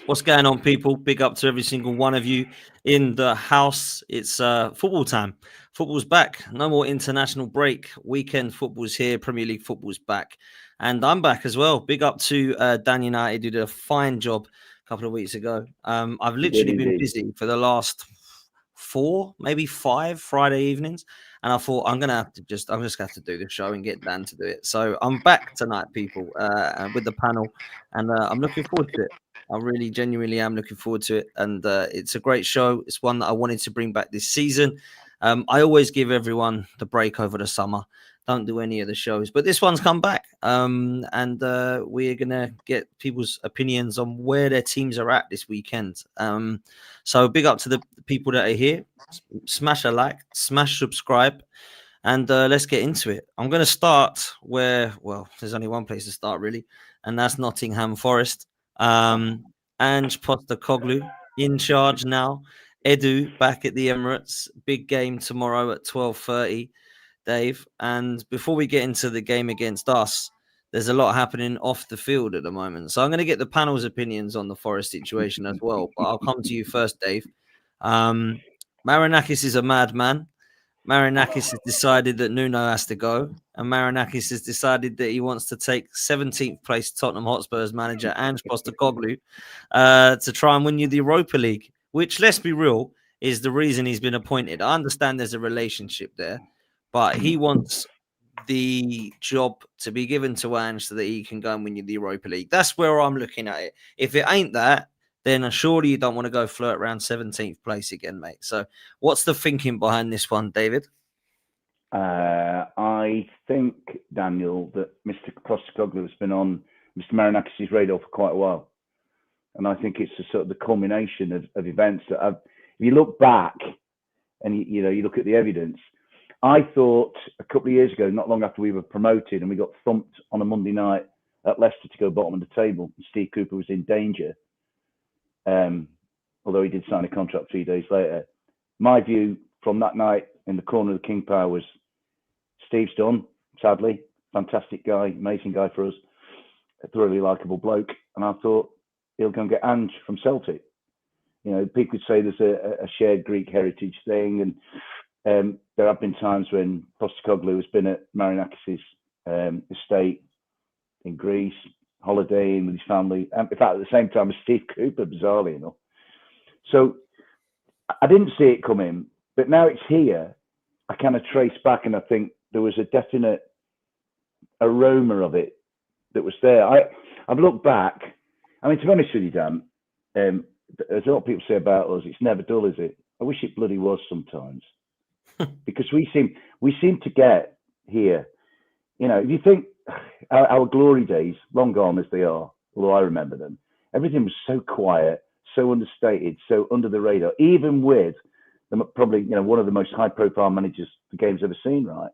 What's going on, people? Big up to every single one of you in the house. It's football time. Football's back. No more international break. Weekend football's here. Premier League football's back. And I'm back as well. Big up to Dan United, who did a fine job a couple of weeks ago. I've literally been busy for the last 4, maybe 5 Friday evenings. And I thought I'm just going to have to do the show and get Dan to do it. So I'm back tonight, people, with the panel. And I'm looking forward to it. I really genuinely am looking forward to it. And it's a great show. It's one that I wanted to bring back this season. I always give everyone the break over the summer. Don't do any of the shows. But this one's come back. And we're going to get people's opinions on where their teams are at this weekend. So big up to the people that are here. Smash a like, smash subscribe. And let's get into it. I'm going to start where, well, there's only one place to start, really. And that's Nottingham Forest. Ange Postecoglou in charge now. Edu back at the Emirates. Big game tomorrow at 12:30, Dave. And before we get into the game against us, there's a lot happening off the field at the moment. So I'm going to get the panel's opinions on the Forest situation as well. But I'll come to you first, Dave. Marinakis is a madman. Marinakis has decided that Nuno has to go, and Marinakis has decided that he wants to take 17th place Tottenham Hotspur's manager Ange Postecoglou to try and win you the Europa League, which, let's be real, is the reason he's been appointed. I understand there's a relationship there, but he wants the job to be given to Ange so that he can go and win you the Europa League. That's where I'm looking at it. If it ain't that, then surely you don't want to go flirt around 17th place again, mate. So what's the thinking behind this one, David? I think, Daniel, that Mr. Postecoglou has been on Mr. Marinakis' radar for quite a while. And I think it's a sort of the culmination of events that if you look back and you look at the evidence, I thought a couple of years ago, not long after we were promoted and we got thumped on a Monday night at Leicester to go bottom of the table, and Steve Cooper was in danger. Although he did sign a contract 3 days later. My view from that night in the corner of the King Power was Steve's done, sadly. Fantastic guy, amazing guy for us, a thoroughly likeable bloke. And I thought he'll go and get Ange from Celtic. You know, people could say there's a shared Greek heritage thing. And there have been times when Postecoglou has been at Marinakis' estate in Greece, holidaying with his family. In fact, at the same time as Steve Cooper, bizarrely enough. So I didn't see it coming, but now it's here. I kind of trace back and I think there was a definite aroma of it that was there. I've looked back. I mean, to be honest with you, Dan, as a lot of people say about us, it's never dull, is it? I wish it bloody was sometimes. Because we seem to get here. You know, if you think our glory days, long gone as they are, although I remember them, everything was so quiet, so understated, so under the radar, even with probably, one of the most high-profile managers the game's ever seen, right?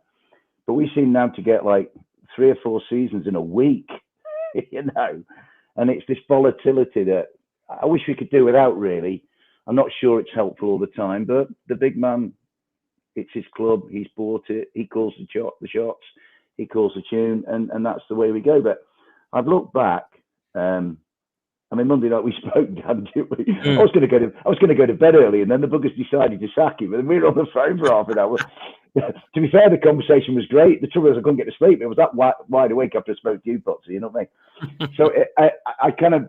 But we seem now to get like 3 or 4 seasons in a week, and it's this volatility that I wish we could do without, really. I'm not sure it's helpful all the time, but the big man, it's his club, he's bought it, he calls the shots, he calls the tune, and that's the way we go. But I've looked back. I mean, Monday night we spoke, Dan, didn't we? I was going to go to bed early, and then the buggers decided to sack him, and we were on the phone for half an hour. To be fair, the conversation was great. The trouble is, I couldn't get to sleep. It was that wide awake after I spoke to you, Potsy, you know what I mean? So I kind of,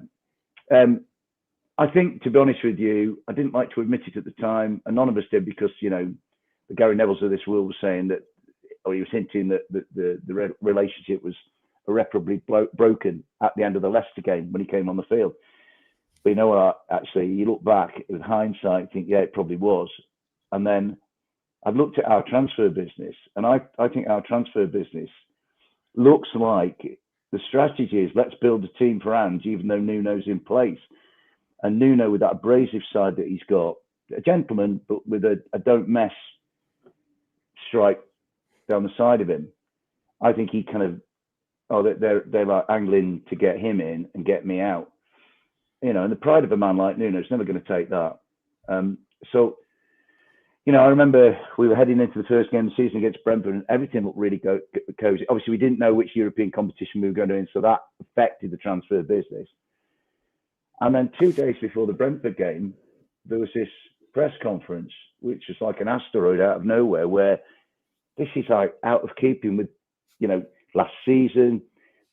I think, to be honest with you, I didn't like to admit it at the time, and none of us did, because the Gary Nevilles of this world was saying that, or he was hinting that the relationship was irreparably broken at the end of the Leicester game when he came on the field. But you know what, actually, you look back with hindsight, think, yeah, it probably was. And then I've looked at our transfer business, and I think our transfer business looks like the strategy is, let's build a team for Ange, even though Nuno's in place. And Nuno, with that abrasive side that he's got, a gentleman, but with a don't mess stripe down the side of him, I think he kind of, they're like angling to get him in and get me out. And the pride of a man like Nuno is never going to take that. So, I remember we were heading into the first game of the season against Brentford, and everything looked really cozy. Obviously, we didn't know which European competition we were going to in, so that affected the transfer business. And then 2 days before the Brentford game, there was this press conference, which was like an asteroid out of nowhere, where this is like out of keeping with, last season,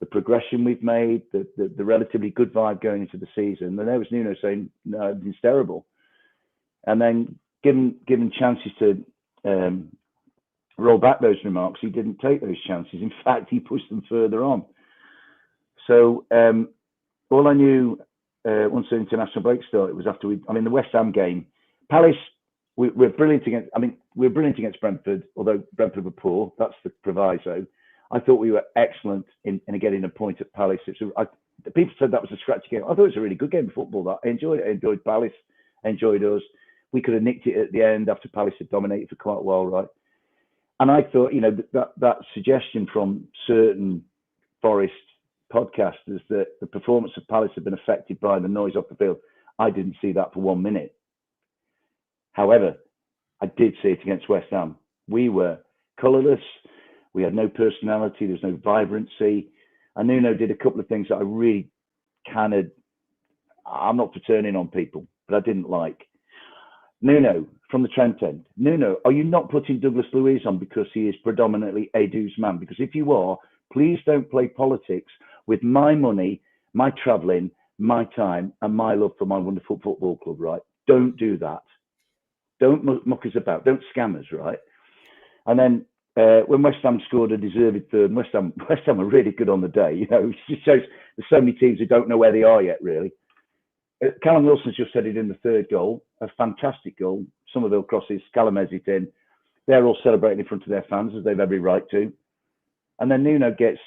the progression we've made, the relatively good vibe going into the season. And there was Nuno saying, no, it's terrible. And then given chances to roll back those remarks, he didn't take those chances. In fact, he pushed them further on. So all I knew once the international break started was after the West Ham game. Palace, we're brilliant against. We're brilliant against Brentford, although Brentford were poor. That's the proviso. I thought we were excellent in getting a point at Palace. People said that was a scratchy game. I thought it was a really good game of football. I enjoyed it. I enjoyed Palace. I enjoyed us. We could have nicked it at the end after Palace had dominated for quite a while, right? And I thought, that suggestion from certain Forest podcasters that the performance of Palace had been affected by the noise off the field, I didn't see that for 1 minute. However, I did see it against West Ham. We were colourless. We had no personality. There was no vibrancy. And Nuno did a couple of things that I really I'm not for turning on people, but I didn't like. Nuno, from the Trent end. Nuno, are you not putting Douglas Luiz on because he is predominantly Edu's man? Because if you are, please don't play politics with my money, my travelling, my time, and my love for my wonderful football club, right? Don't do that. Don't muck us about. Don't scam us, right? And then when West Ham scored a deserved third, and West Ham were really good on the day. It just shows there's so many teams who don't know where they are yet, really. Callum Wilson's just headed in the third goal, a fantastic goal. Somerville crosses, Callum heads it in. They're all celebrating in front of their fans, as they've every right to. And then Nuno gets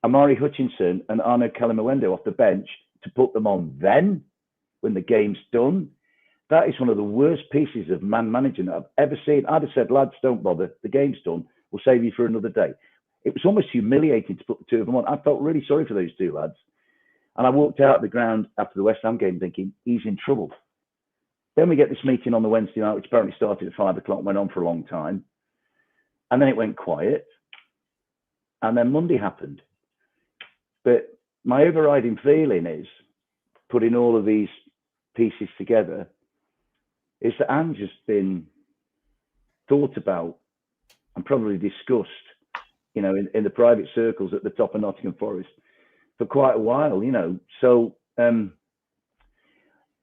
Amari Hutchinson and Arno Calamawendo off the bench to put them on then, when the game's done. That is one of the worst pieces of man managing that I've ever seen. I'd have said, lads, don't bother. The game's done. We'll save you for another day. It was almost humiliating to put the two of them on. I felt really sorry for those two lads. And I walked out of the ground after the West Ham game thinking, he's in trouble. Then we get this meeting on the Wednesday night, which apparently started at 5 o'clock, went on for a long time. And then it went quiet. And then Monday happened. But my overriding feeling is, putting all of these pieces together, is that Ange has been thought about and probably discussed, in the private circles at the top of Nottingham Forest for quite a while, So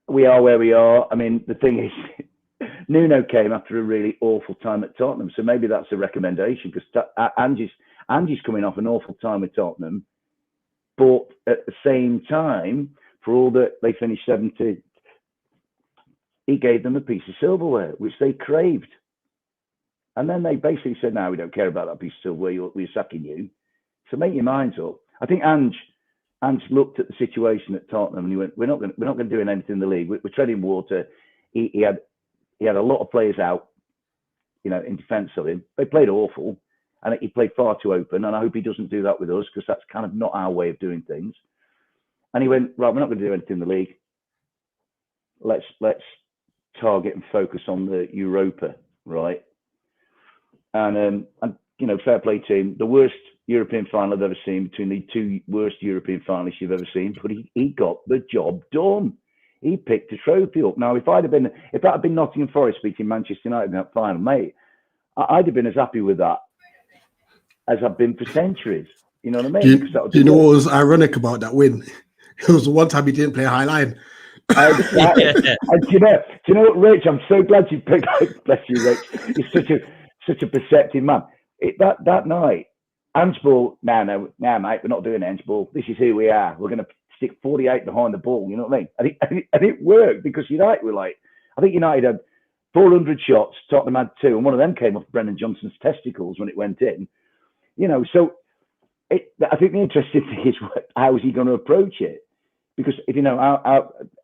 we are where we are. The thing is, Nuno came after a really awful time at Tottenham, so maybe that's a recommendation, because Ange's coming off an awful time with Tottenham, but at the same time, for all that they finished 70, he gave them a piece of silverware, which they craved. And then they basically said, no, we don't care about that piece of silverware, we're sacking you. So make your minds up. I think Ange looked at the situation at Tottenham and he went, we're not going to do anything in the league. We're treading water. He had a lot of players out, in defence of him. They played awful, and he played far too open. And I hope he doesn't do that with us, because that's kind of not our way of doing things. And he went, right, we're not going to do anything in the league. Let's target and focus on the Europa, right? And fair play to him. The worst European final I've ever seen, between the two worst European finalists you've ever seen, but he got the job done. He picked a trophy up. Now, if that had been Nottingham Forest beating Manchester United in that final, mate, I'd have been as happy with that as I've been for centuries. You know what I mean? Do you know what was ironic about that win? It was the one time he didn't play high line. Exactly. Yeah. And do you know what, Rich? I'm so glad you picked. Bless you, Rich. He's such a perceptive man. That night, Ange ball. No, mate, we're not doing Ange ball. This is who we are. We're going to stick 48 behind the ball. You know what I mean? And it worked, because United were like, I think United had 400 shots. Tottenham had 2, and one of them came off Brendan Johnson's testicles when it went in. So I think the interesting thing is, how is he going to approach it? Because if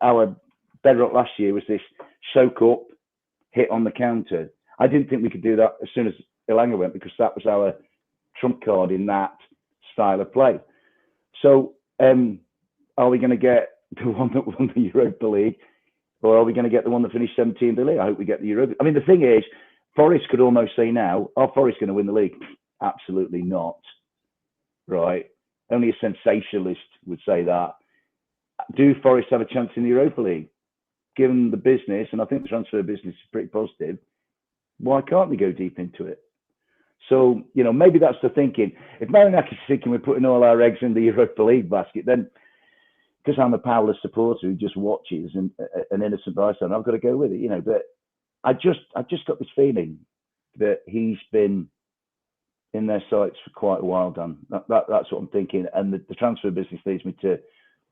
our bedrock last year was this soak up, hit on the counter. I didn't think we could do that as soon as Elanga went, because that was our trump card in that style of play. So are we going to get the one that won the Europa League, or are we going to get the one that finished 17th in the league? I hope we get the Europa. The thing is, Forest could almost say now, are Forest going to win the league? Absolutely not. Right? Only a sensationalist would say that. do Forest have a chance in the Europa League? Given the business, and I think the transfer business is pretty positive, why can't they go deep into it? So, maybe that's the thinking. If Marinakis is thinking we're putting all our eggs in the Europa League basket, then because I'm a powerless supporter who just watches and an innocent bystander, I've got to go with it, But I just got this feeling that he's been in their sights for quite a while, Dan. That's what I'm thinking. And the transfer business leads me to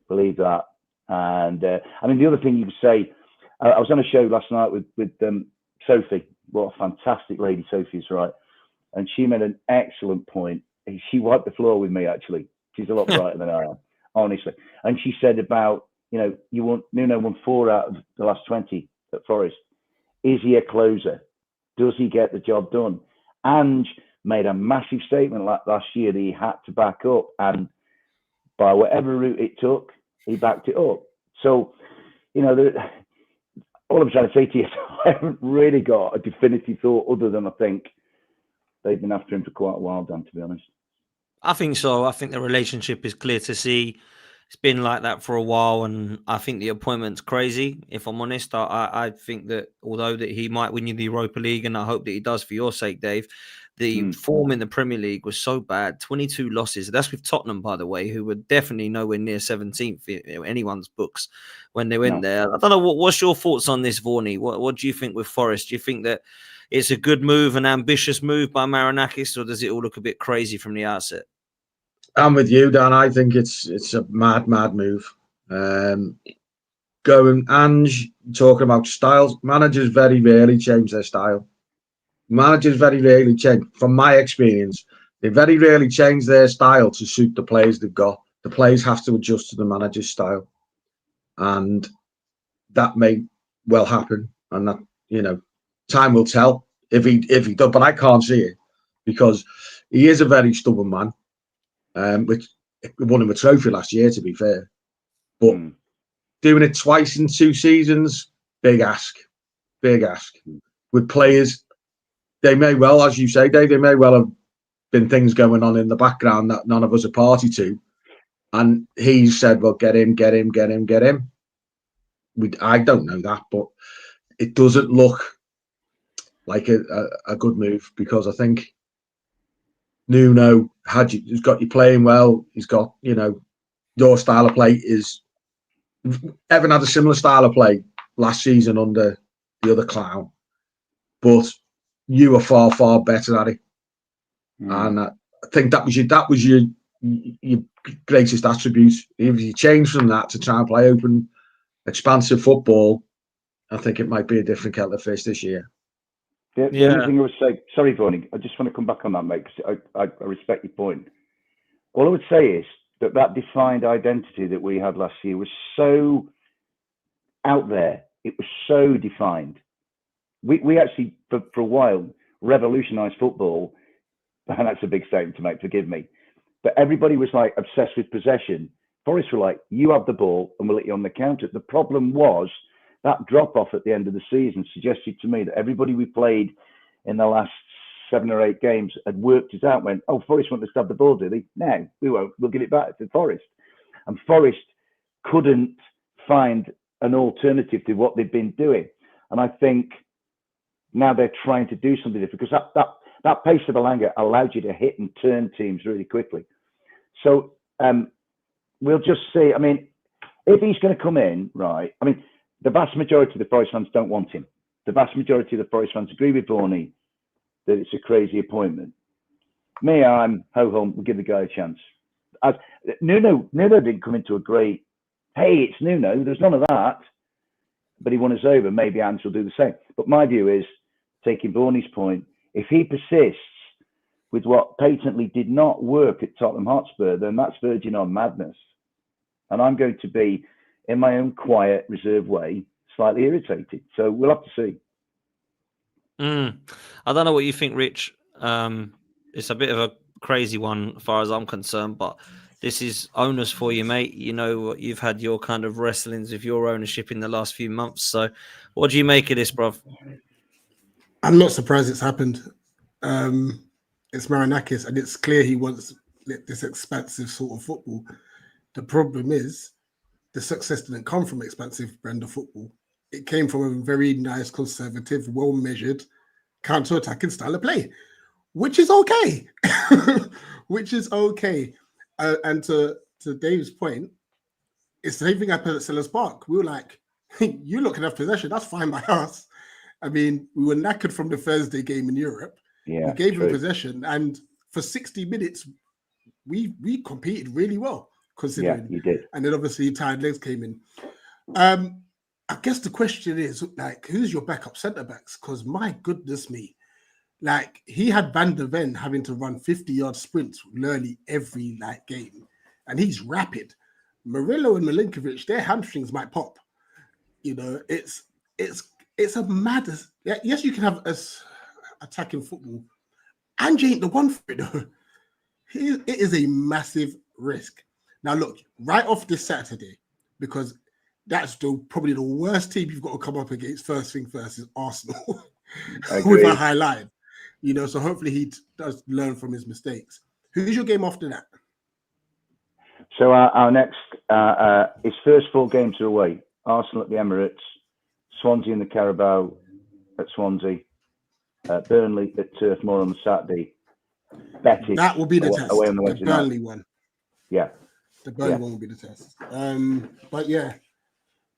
believe that. And the other thing you could say, I was on a show last night with Sophie. What a fantastic lady Sophie is, right? And she made an excellent point. She wiped the floor with me, actually. She's a lot brighter than I am, honestly. And she said about, Nuno won 4 out of the last 20 at Forest. Is he a closer? Does he get the job done? And made a massive statement like last year that he had to back up. And by whatever route it took, he backed it up. So, all I'm trying to say to you is I haven't really got a definitive thought other than I think they've been after him for quite a while, Dan, to be honest. I think so. I think the relationship is clear to see. It's been like that for a while, and I think the appointment's crazy. If I'm honest, I think that although that he might win you the Europa League, and I hope that he does for your sake, Dave, the form in the Premier League was so bad. 22 losses. That's with Tottenham, by the way, who were definitely nowhere near 17th in anyone's books when they went there. I don't know. What's your thoughts on this, Vorney? What do you think with Forest? Do you think that it's a good move, an ambitious move by Marinakis, or does it all look a bit crazy from the outset? I'm with you, Dan. I think it's a mad move. Going Ange, talking about styles, managers very rarely change their style. Managers very rarely change. From my experience, they very rarely change their style to suit the players they've got. The players have to adjust to the manager's style, and that may well happen. And that time will tell if he does. But I can't see it because he is a very stubborn man. Which won him a trophy last year, to be fair. But doing it twice in 2 seasons, big ask. With players, they may well, as you say, Dave, they may well have been things going on in the background that none of us are party to. And he said, well, get him. I don't know that, but it doesn't look like a good move because I think Nuno he's got you playing well. He's got, your style of play is. Evan had a similar style of play last season under the other clown, but you were far better at it. And I think that was your greatest attribute. If you change from that to try and play open, expansive football, I think it might be a different kettle of fish this year. The only thing I would say, sorry, Vorney, I just want to come back on that, mate, because I respect your point. All I would say is that defined identity that we had last year was so out there. It was so defined. We actually, for a while, revolutionised football, and that's a big statement to make, forgive me. But everybody was like obsessed with possession. Forest were like, you have the ball and we'll let you on the counter. The problem was that drop-off at the end of the season suggested to me that everybody we played in the last 7 or 8 games had worked it out, went, oh, Forest want us to have the ball, do they? No, we won't. We'll give it back to Forest. And Forest couldn't find an alternative to what they've been doing. And I think now they're trying to do something different because that pace of Elanga allowed you to hit and turn teams really quickly. So we'll just see. I mean, if he's going to come in, right, I mean, the vast majority of the Forest fans don't want him. The vast majority of the Forest fans agree with Vorney that it's a crazy appointment. Me, I'm ho-hum, we'll give the guy a chance. As Nuno didn't come into a great, hey, it's Nuno, there's none of that. But he won us over. Maybe Ange will do the same. But my view is, taking Vorney's point, if he persists with what patently did not work at Tottenham Hotspur, then that's verging on madness. And I'm going to be, in my own quiet, reserved way, slightly irritated. So we'll have to see. I don't know what you think, Rich. It's a bit of a crazy one as far as I'm concerned, but this is onus for you, mate. You know, you've had your kind of wrestlings with your ownership in the last few months. So what do you make of this, bruv? I'm not surprised it's happened. It's Marinakis, and it's clear he wants this expansive sort of football. The problem is the success didn't come from expansive brand of football. It came from a very nice, conservative, well-measured, counter-attacking style of play, which is okay. Which is okay. And to Dave's point, it's the same thing happened at Sellers Park. We were like, you lot can have possession. That's fine by us. I mean, we were knackered from the Thursday game in Europe. Yeah, we gave them possession, and for 60 minutes, we competed really well, considering. Yeah, you did. And then obviously tired legs came in. I guess the question is, like, who's your backup centre backs? Because my goodness me, like, he had Van der Ven having to run 50-yard sprints nearly every game, and he's rapid. Murillo and Milinkovic, their hamstrings might pop. You know, it's a mad. Yes, you can have us attacking football, and you ain't the one for it though. It is a massive risk. Now, look, right off this Saturday, because that's probably the worst team you've got to come up against. First thing first is Arsenal with a high line. You know, so hopefully he does learn from his mistakes. Who's your game after that? So our next, his first 4 games are away. Arsenal at the Emirates, Swansea in the Carabao at Swansea, Burnley at Turf Moor on the Saturday. Betis, that will be the test. Away on the Burnley night. One. Yeah. The Burnley one will be the test. But yeah,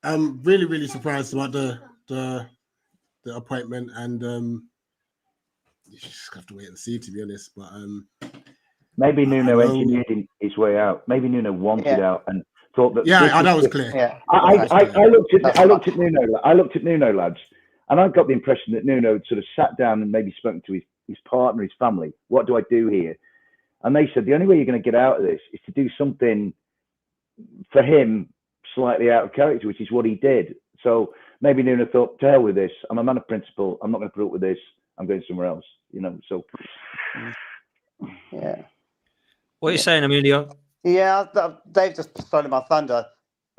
I'm really, really surprised about the appointment, and you just have to wait and see, to be honest. But maybe Nuno engineered his way out. Maybe Nuno wanted out and thought that. Yeah, that was clear. Yeah. I looked at Nuno, lads, and I got the impression that Nuno had sort of sat down and maybe spoken to his partner, his family. What do I do here? And they said the only way you're going to get out of this is to do something for him slightly out of character, which is what he did. So maybe Nuno thought, to hell with this. I'm a man of principle. I'm not going to put up with this. I'm going somewhere else. You know. So yeah. What are you saying, Emilio? Yeah, Dave just stole my thunder.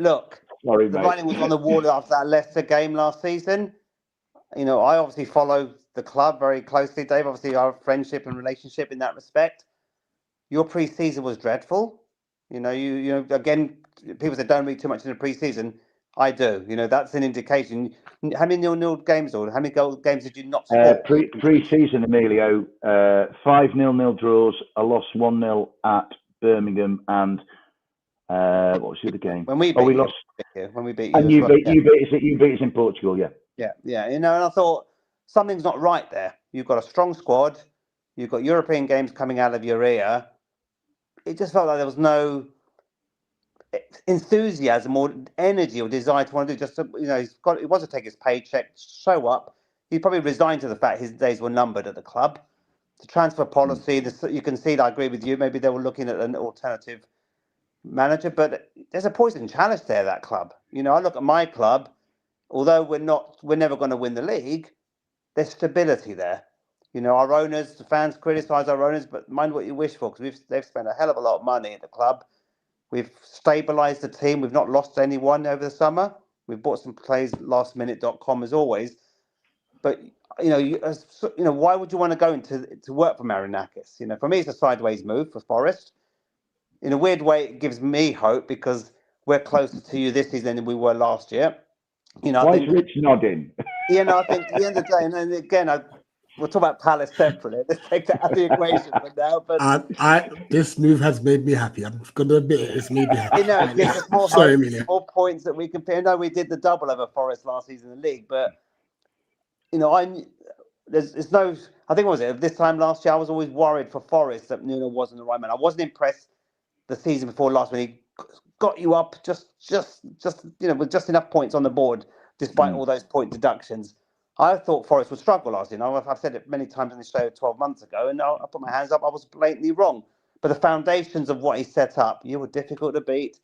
Look, sorry, the mate. writing was on the wall after that Leicester game last season. You know, I obviously follow the club very closely, Dave. Obviously, our friendship and relationship in that respect. Your pre-season was dreadful. You know, again, people that don't read too much in the pre-season, I do. You know, that's an indication. How many 0-0 games or how many games did you not score? Pre-season, Emilio, 5 0-0 draws, a loss 1-0 at Birmingham, and what was the other game? When we lost. When we beat you, and you beat us in Portugal, yeah. Yeah. You know, and I thought something's not right there. You've got a strong squad. You've got European games coming out of your ear. It just felt like there was no enthusiasm or energy or desire to want to do. Just to, you know, he wants to take his paycheck, show up. He probably resigned to the fact his days were numbered at the club. The transfer policy, you can see that. I agree with you. Maybe they were looking at an alternative manager, but there's a poison chalice there. That club. You know, I look at my club. Although we're never going to win the league, there's stability there. You know, our owners, the fans criticise our owners, but mind what you wish for, because they've spent a hell of a lot of money at the club. We've stabilised the team. We've not lost anyone over the summer. We've bought some players lastminute.com as always. But, you know, why would you want to go to work for Marinakis? You know, for me, it's a sideways move for Forest. In a weird way, it gives me hope because we're closer to you this season than we were last year. You know, why is Rich nodding? You know, I think at the end of the day, and then again, we'll talk about Palace separately. Let's take that out of the equation for now. But this move has made me happy. I'm going to admit it's made me happy. You know, it gives us more more points that we can pay. I know we did the double over Forest last season in the league, but you know, there's no. I think what was it this time last year? I was always worried for Forest that Nuno wasn't the right man. I wasn't impressed the season before last when he got you up just you know, with just enough points on the board, despite all those point deductions. I thought Forest would struggle last year. I've said it many times in the show 12 months ago, and I put my hands up. I was blatantly wrong. But the foundations of what he set up, you were difficult to beat.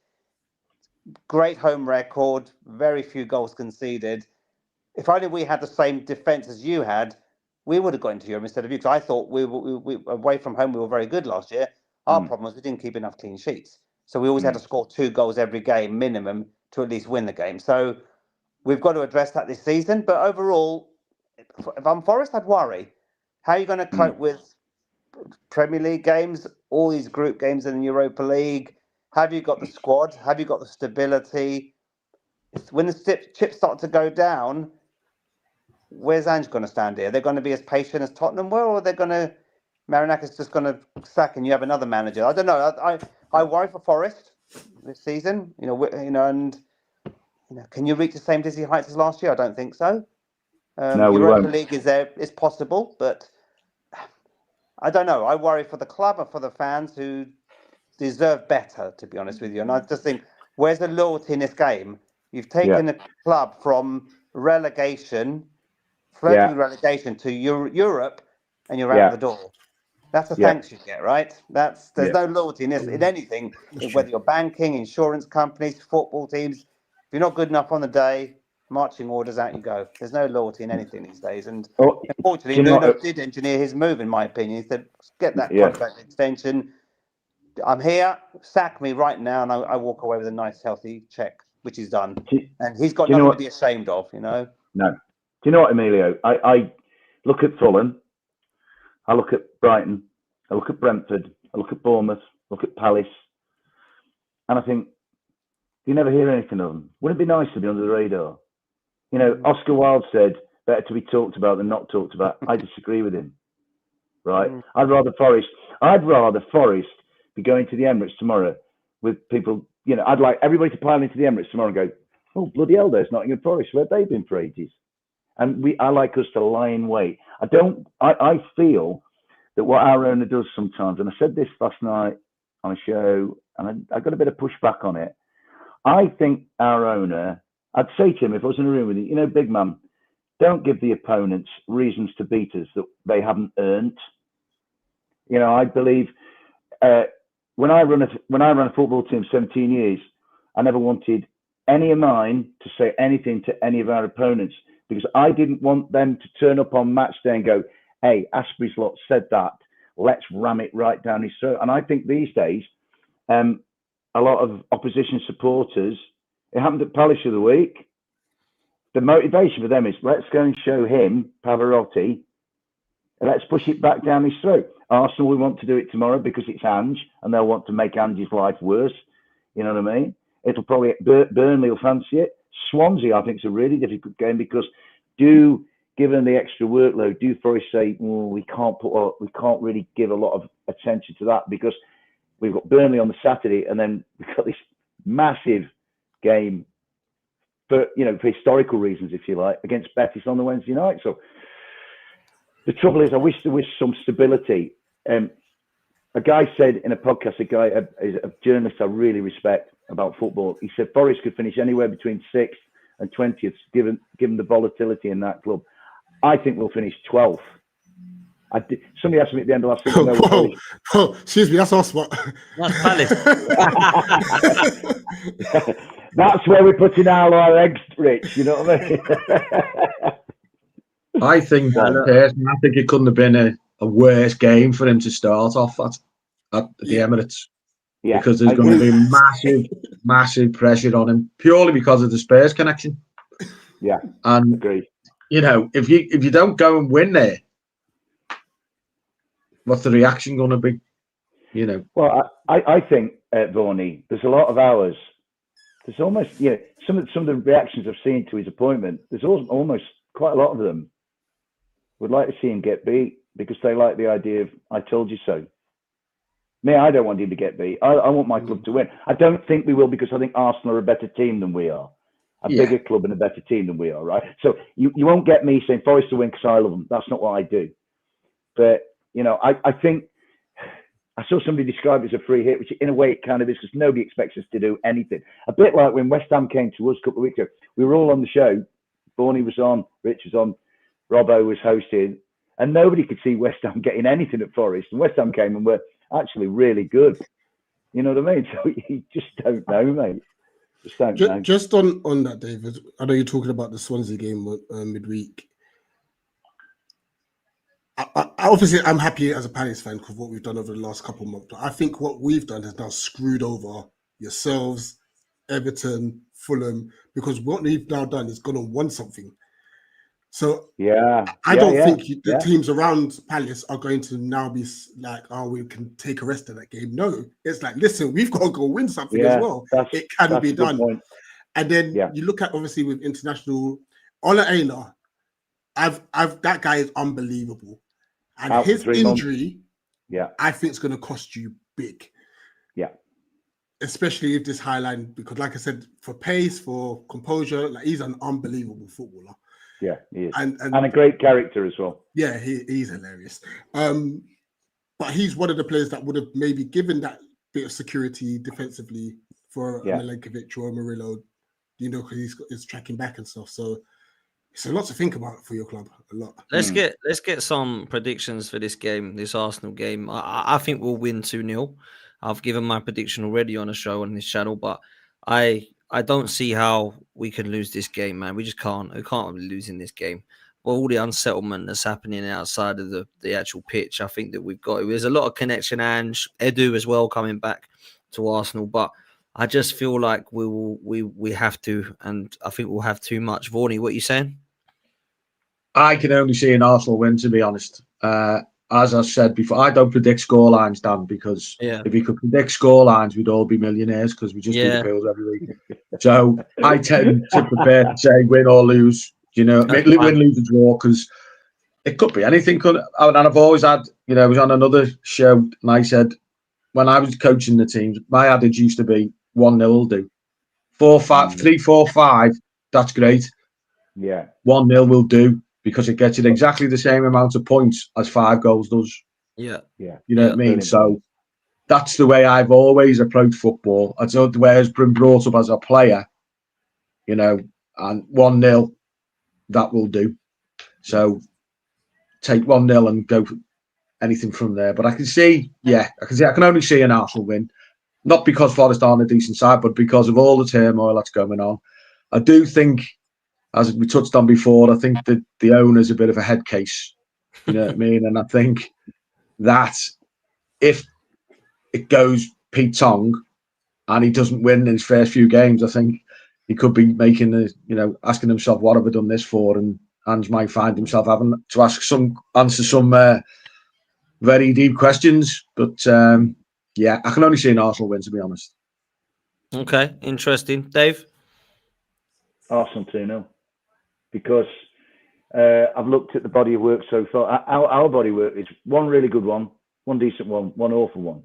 Great home record, very few goals conceded. If only we had the same defence as you had, we would have got into Europe instead of you. Because I thought we away from home, we were very good last year. Our problem was we didn't keep enough clean sheets. So we always had to score 2 goals every game minimum to at least win the game. So we've got to address that this season. But overall, if I'm Forest, I'd worry. How are you going to cope with Premier League games, all these group games in the Europa League? Have you got the squad? Have you got the stability? When the chips start to go down, where's Ange going to stand here? They're going to be as patient as Tottenham were, or they're going to Marinakis just going to sack and you have another manager? I don't know. I worry for Forest this season. And can you reach the same dizzy heights as last year? I don't think so. No, we Europa won't. League is there. It's possible, but I don't know. I worry for the club and for the fans who deserve better, to be honest with you. And I just think, where's the loyalty in this game? You've taken a club from relegation, flirting with relegation, to Europe, and you're out the door. That's the thanks you get, right? There's no loyalty in this, in anything, whether you're banking, insurance companies, football teams. If you're not good enough on the day, marching orders, out you go. There's no loyalty in anything these days. And unfortunately, Nuno did engineer his move, in my opinion. He said, get that contract extension. I'm here, sack me right now, and I walk away with a nice, healthy check, which he's done. And he's got nothing to be ashamed of, No. Do you know what, Emilio? I look at Fulham, I look at Brighton, I look at Brentford, I look at Bournemouth, I look at Palace, and I think, you never hear anything of them. Wouldn't it be nice to be under the radar? Oscar Wilde said, better to be talked about than not talked about. I disagree with him, right? I'd rather Forest be going to the Emirates tomorrow with people, I'd like everybody to pile into the Emirates tomorrow and go, oh, bloody hell, there's Nottingham Forest, where they've been for ages. And I like us to lie in wait. I feel that what our owner does sometimes, and I said this last night on a show, and I got a bit of pushback on it. I think our owner, I'd say to him, if I was in a room with you, big man, don't give the opponents reasons to beat us that they haven't earned. I believe when I ran a football team 17 years, I never wanted any of mine to say anything to any of our opponents, because I didn't want them to turn up on match day and go, hey, Asprey's lot said that, let's ram it right down his throat. And I think these days, a lot of opposition supporters, it happened at Palace of the week, the motivation for them is, let's go and show him, Pavarotti, and let's push it back down his throat. Arsenal, we want to do it tomorrow because it's Ange, and they'll want to make Ange's life worse. You know what I mean? It'll probably, Burnley will fancy it. Swansea, I think, is a really difficult game because given the extra workload, do Forest say, we can't really give a lot of attention to that because we've got Burnley on the Saturday, and then we've got this massive game for historical reasons, if you like, against Betis on the Wednesday night. So the trouble is, I wish there was some stability. A guy said in a podcast, a journalist I really respect about football, he said Forest could finish anywhere between 6th and 20th, given the volatility in that club. I think we'll finish 12th. Somebody asked me at the end of last week. Excuse me, that's our spot. That's Palace. That's where we're putting our eggs, Rich. You know what I mean? I think it couldn't have been a worse game for him to start off at the Emirates. Yeah, because there's going to be massive pressure on him purely because of the Spurs connection. Yeah, and agreed. If you don't go and win there, what's the reaction going to be? Well, I think Vorney, there's a lot of hours. There's almost some of the reactions I've seen to his appointment. There's almost quite a lot of them would like to see him get beat because they like the idea of I told you so. Me, I don't want him to get beat. I want my club to win. I don't think we will because I think Arsenal are a better team than we are. A bigger club and a better team than we are, right? So you won't get me saying Forest to win because I love them. That's not what I do. But, I think I saw somebody describe it as a free hit, which in a way it kind of is because nobody expects us to do anything. A bit like when West Ham came to us a couple of weeks ago. We were all on the show. Borney was on, Rich was on, Robbo was hosting, and nobody could see West Ham getting anything at Forest. And West Ham came and were actually really good. You know what I mean? So you just don't know, mate. Just don't know. Just on that, David, I know you're talking about the Swansea game midweek. Obviously, I'm happy as a Palace fan because what we've done over the last couple of months. I think what we've done has now screwed over yourselves, Everton, Fulham, because what we've now done is gone and won something. So Yeah. I don't think the Yeah. teams around Palace are going to now be like, oh, we can take a rest of that game. No, it's like, listen, we've got to go win something as well. It can be done. Point. And then you look at, obviously, with international, Ola Aina, that guy is unbelievable. And Out his for 3 injury, months. I think it's going to cost you big. Yeah. Especially if this high line, because like I said, for pace, for composure, like he's an unbelievable footballer. Yeah, he is. And a great character as well. Yeah, he's hilarious. But he's one of the players that would have maybe given that bit of security defensively for Milenkovic or Murillo, because he's tracking back and stuff. So it's a lot to think about for your club. A lot. Let's get some predictions for this game, this Arsenal game. I think we'll win 2-0. I've given my prediction already on a show on this channel, but I don't see how we can lose this game, man. We just can't. We can't be losing this game. Well, all the unsettlement that's happening outside of the actual pitch, I think that we've got. There's a lot of connection, and Edu as well coming back to Arsenal, but I just feel like we have to, and I think we'll have too much. Vorney, what are you saying? I can only see an Arsenal win, to be honest. As I said before, I don't predict scorelines, Dan, because if we could predict scorelines, we'd all be millionaires because we just do the bills every week. So I tend to prepare to say win or lose, win, lose, or draw, because it could be anything. And I've always had, I was on another show and I said, when I was coaching the teams, my adage used to be 1-0 will do. 3-4-5, that's great. Yeah. 1-0 will do, because it gets you exactly the same amount of points as 5 goals does. Yeah. You know what I mean? So that's the way I've always approached football. That's the way I've been brought up as a player, and 1-0, that will do. So take 1-0 and go for anything from there. But I can only see an Arsenal win. Not because Forest aren't a decent side, but because of all the turmoil that's going on. I do think, as we touched on before, I think that the owner's a bit of a head case. You know what I mean? And I think that if it goes Pete Tong and he doesn't win in his first few games, I think he could be making asking himself, what have I done this for? And Ange might find himself having to answer some very deep questions. But I can only see an Arsenal win, to be honest. Okay, interesting. Dave? Arsenal 2-0. Because I've looked at the body of work so far. Our body of work is one really good one decent one awful one.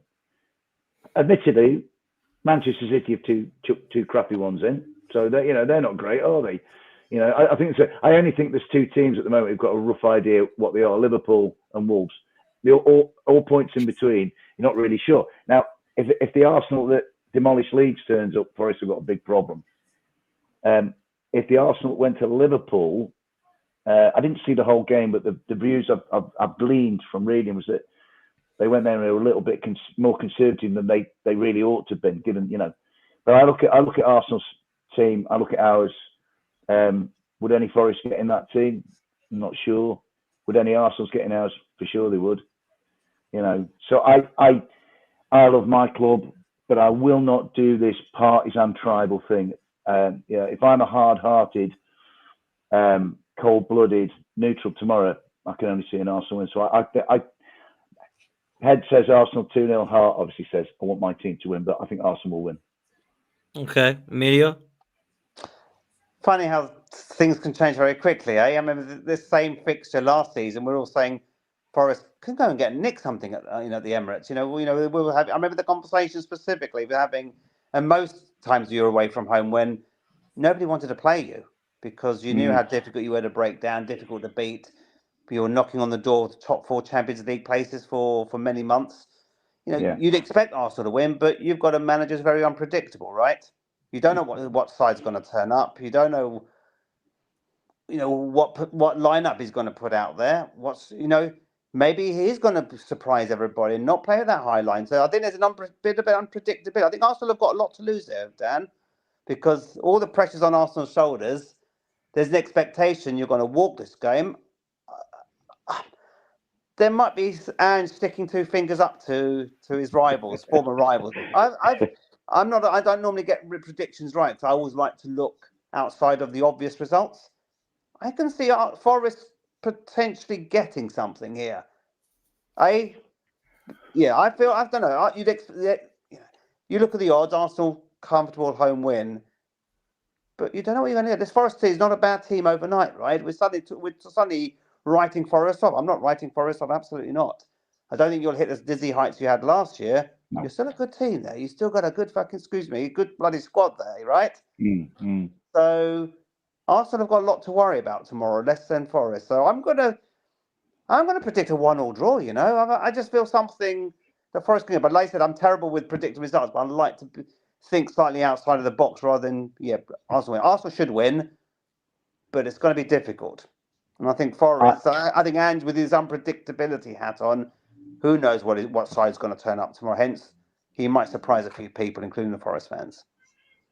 Admittedly, Manchester City have two crappy ones in, so they're not great, are they? I think so. I only think there's 2 teams at the moment who've got a rough idea what they are: Liverpool and Wolves. They're all points in between. You're not really sure. Now, if the Arsenal that demolished Leeds turns up, Forest have got a big problem. If the Arsenal went to Liverpool, I didn't see the whole game, but the views I've gleaned from reading was that they went there and they were a little bit more conservative than they really ought to have been, given. But I look at Arsenal's team. I look at ours. Would any Forest get in that team? I'm not sure. Would any Arsenal's get in ours? For sure they would. So I love my club, but I will not do this partisan tribal thing. If I'm a hard-hearted, cold-blooded neutral tomorrow, I can only see an Arsenal win. So I head says Arsenal 2-0. Heart obviously says I want my team to win, but I think Arsenal will win. Okay, Emilio? Funny how things can change very quickly, eh? I remember this same fixture last season. We're all saying Forest can go and nick something at the Emirates. We were having. I remember the conversation specifically we're having, and most times you're away from home when nobody wanted to play you because you knew how difficult you were to break down, difficult to beat. You were knocking on the door of the top 4 Champions League places for many months. You'd expect Arsenal to win, but you've got a manager who's very unpredictable, right? You don't know what side's going to turn up. You don't know, what lineup he's going to put out there. Maybe he's going to surprise everybody and not play at that high line. So I think there's a bit of unpredictability. I think Arsenal have got a lot to lose there, Dan, because all the pressure's on Arsenal's shoulders. There's an expectation you're going to walk this game. There might be Ange sticking 2 fingers up to his rivals, former rivals. I don't normally get predictions right, so I always like to look outside of the obvious results. I can see Forest potentially getting something here. I feel, I don't know. You look at the odds, Arsenal comfortable home win, but you don't know what you're going to get. This Forest team is not a bad team overnight, right? We're suddenly writing Forest off. I'm not writing Forest off, absolutely not. I don't think you'll hit as dizzy heights you had last year. No. You're still a good team there. You still got a good good bloody squad there, right? So Arsenal have got a lot to worry about tomorrow, less than Forest. So I'm gonna predict a 1-1 draw. You know, I just feel something that Forest can get. But like I said, I'm terrible with predicting results. But I like to think slightly outside of the box rather than Arsenal win. Arsenal should win, but it's going to be difficult. And I think Forest. I think Ange, with his unpredictability hat on, who knows what side's going to turn up tomorrow. Hence, he might surprise a few people, including the Forest fans.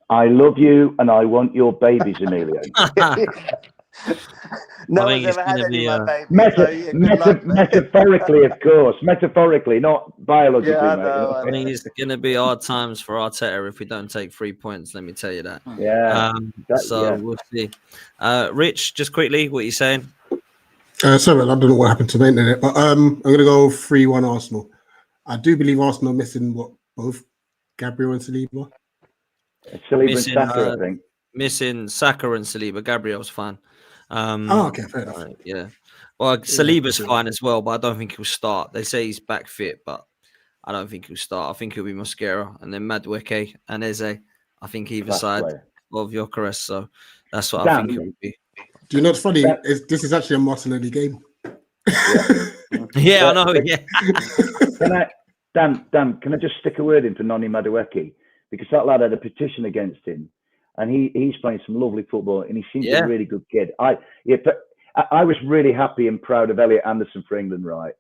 I love you and I want your babies, Emilio. No one's ever had any of my babies. Metaphorically, of course. Metaphorically, not biologically, Yeah, mate. I know. It's going to be hard times for Arteta if we don't take 3 points. Let me tell you that. Yeah. We'll see. Rich, just quickly, what are you saying? Sorry, I don't know what happened to my internet, but I'm going to go 3-1 Arsenal. I do believe Arsenal are missing both Gabriel and Saliba. Saliba and Saka, I think. Missing Saka and Saliba. Gabriel's fine. Okay, fair enough. Yeah. Well, Saliba's fine as well, but I don't think he'll start. They say he's back fit, but I don't think he'll start. I think he'll be Mosquera and then Madueke and Eze. I think either side of Gyökeres. So that's what I think it will be. Do you know what's funny? This is actually a Martinelli game. Yeah, I know. Yeah. Dan, can I just stick a word in for Noni Madueke? Because that lad had a petition against him, and he's playing some lovely football, and he seems a really good kid. I was really happy and proud of Elliot Anderson for England, right?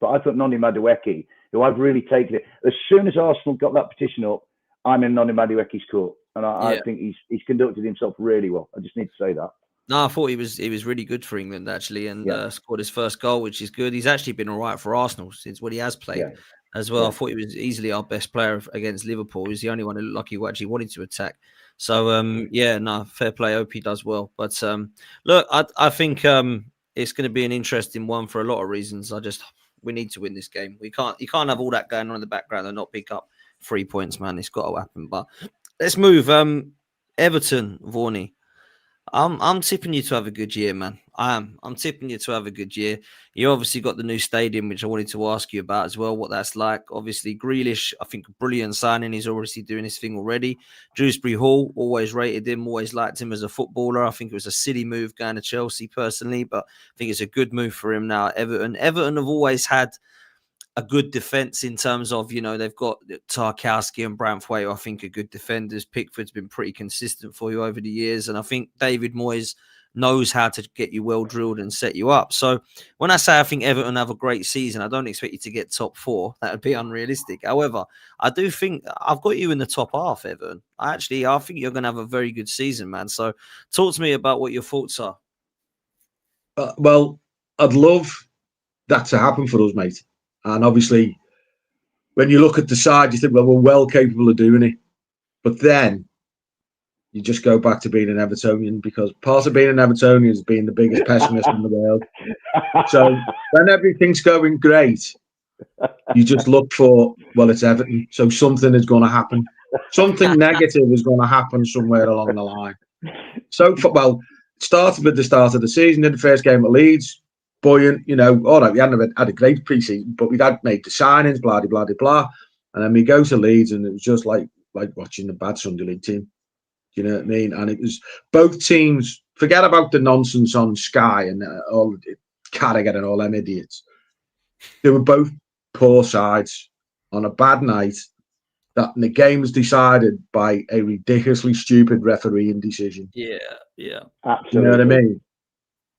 But I thought Noni Madueke, who I've really taken it, as soon as Arsenal got that petition up, I'm in Noni Madueke's court, and I think he's conducted himself really well. I just need to say that. No, I thought he was really good for England actually, and scored his first goal, which is good. He's actually been all right for Arsenal since when he has played as well. I thought he was easily our best player against Liverpool. He's the only one who looked like he actually wanted to attack. So fair play. I hope he does well. But look, I think it's going to be an interesting one for a lot of reasons. We need to win this game. You can't have all that going on in the background and not pick up 3 points, man. It's got to happen. But let's move. Everton, Vorney. I'm tipping you to have a good year, man. I am. I'm tipping you to have a good year. You obviously got the new stadium, which I wanted to ask you about as well, what that's like. Obviously, Grealish, I think, a brilliant signing. He's obviously doing his thing already. Dewsbury Hall, always rated him, always liked him as a footballer. I think it was a silly move going to Chelsea personally, but I think it's a good move for him now at Everton. Everton have always had a good defense in terms of, they've got Tarkowski and Branthwaite, I think, are good defenders. Pickford's been pretty consistent for you over the years. And I think David Moyes knows how to get you well drilled and set you up. So when I say I think Everton have a great season, I don't expect you to get top 4. That would be unrealistic. However, I do think I've got you in the top half, Everton. I think you're going to have a very good season, man. So talk to me about what your thoughts are. Well, I'd love that to happen for us, mate. And obviously, when you look at the side, you think, well, we're well capable of doing it. But then you just go back to being an Evertonian, because part of being an Evertonian is being the biggest pessimist in the world. So when everything's going great, you just look for, well, it's Everton, so something is going to happen. Something negative is going to happen somewhere along the line. So, it started with the start of the season, in the first game at Leeds. Buoyant, all right, we hadn't had a great pre-season, but we'd made the signings, blah, blah, blah, blah. And then we go to Leeds, and it was just like watching the bad Sunday League team. Do you know what I mean? And it was both teams, forget about the nonsense on Sky and all Carragher and all them idiots. They were both poor sides on a bad night, that the game was decided by a ridiculously stupid refereeing decision. Yeah, absolutely. You know what I mean?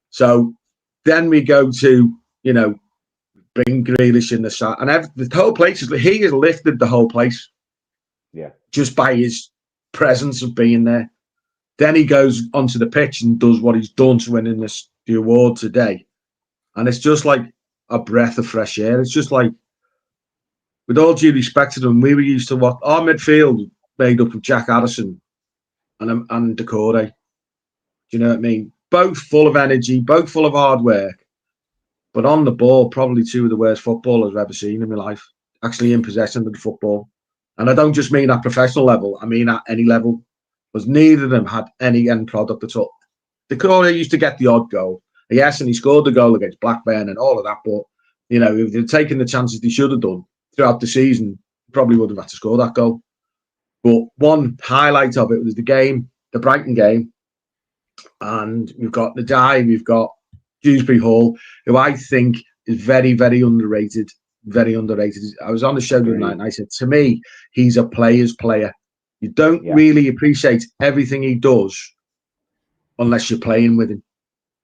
So then we go to, bring Grealish in the side. And the whole place, he has lifted the whole place. Yeah. Just by his presence of being there. Then he goes onto the pitch and does what he's done to winning the award today. And it's just like a breath of fresh air. It's just like, with all due respect to them, we were used to what our midfield made up of Jack Addison and Decore. Do you know what I mean? both full of energy, both full of hard work, but on the ball, probably two of the worst footballers I've ever seen in my life, actually in possession of the football. And I don't just mean at professional level, I mean at any level, because neither of them had any end product at all. Decore used to get the odd goal. Yes, and he scored the goal against Blackburn and all of that, but, you know, if they'd taken the chances they should have done throughout the season, probably would have had to score that goal. But one highlight of it was the Brighton game, and we've got the dive, we've got Dewsbury Hall, who I think is very, very underrated. Very underrated. I was on the show the other night and I said, to me, he's a player's player. You don't really appreciate everything he does unless you're playing with him.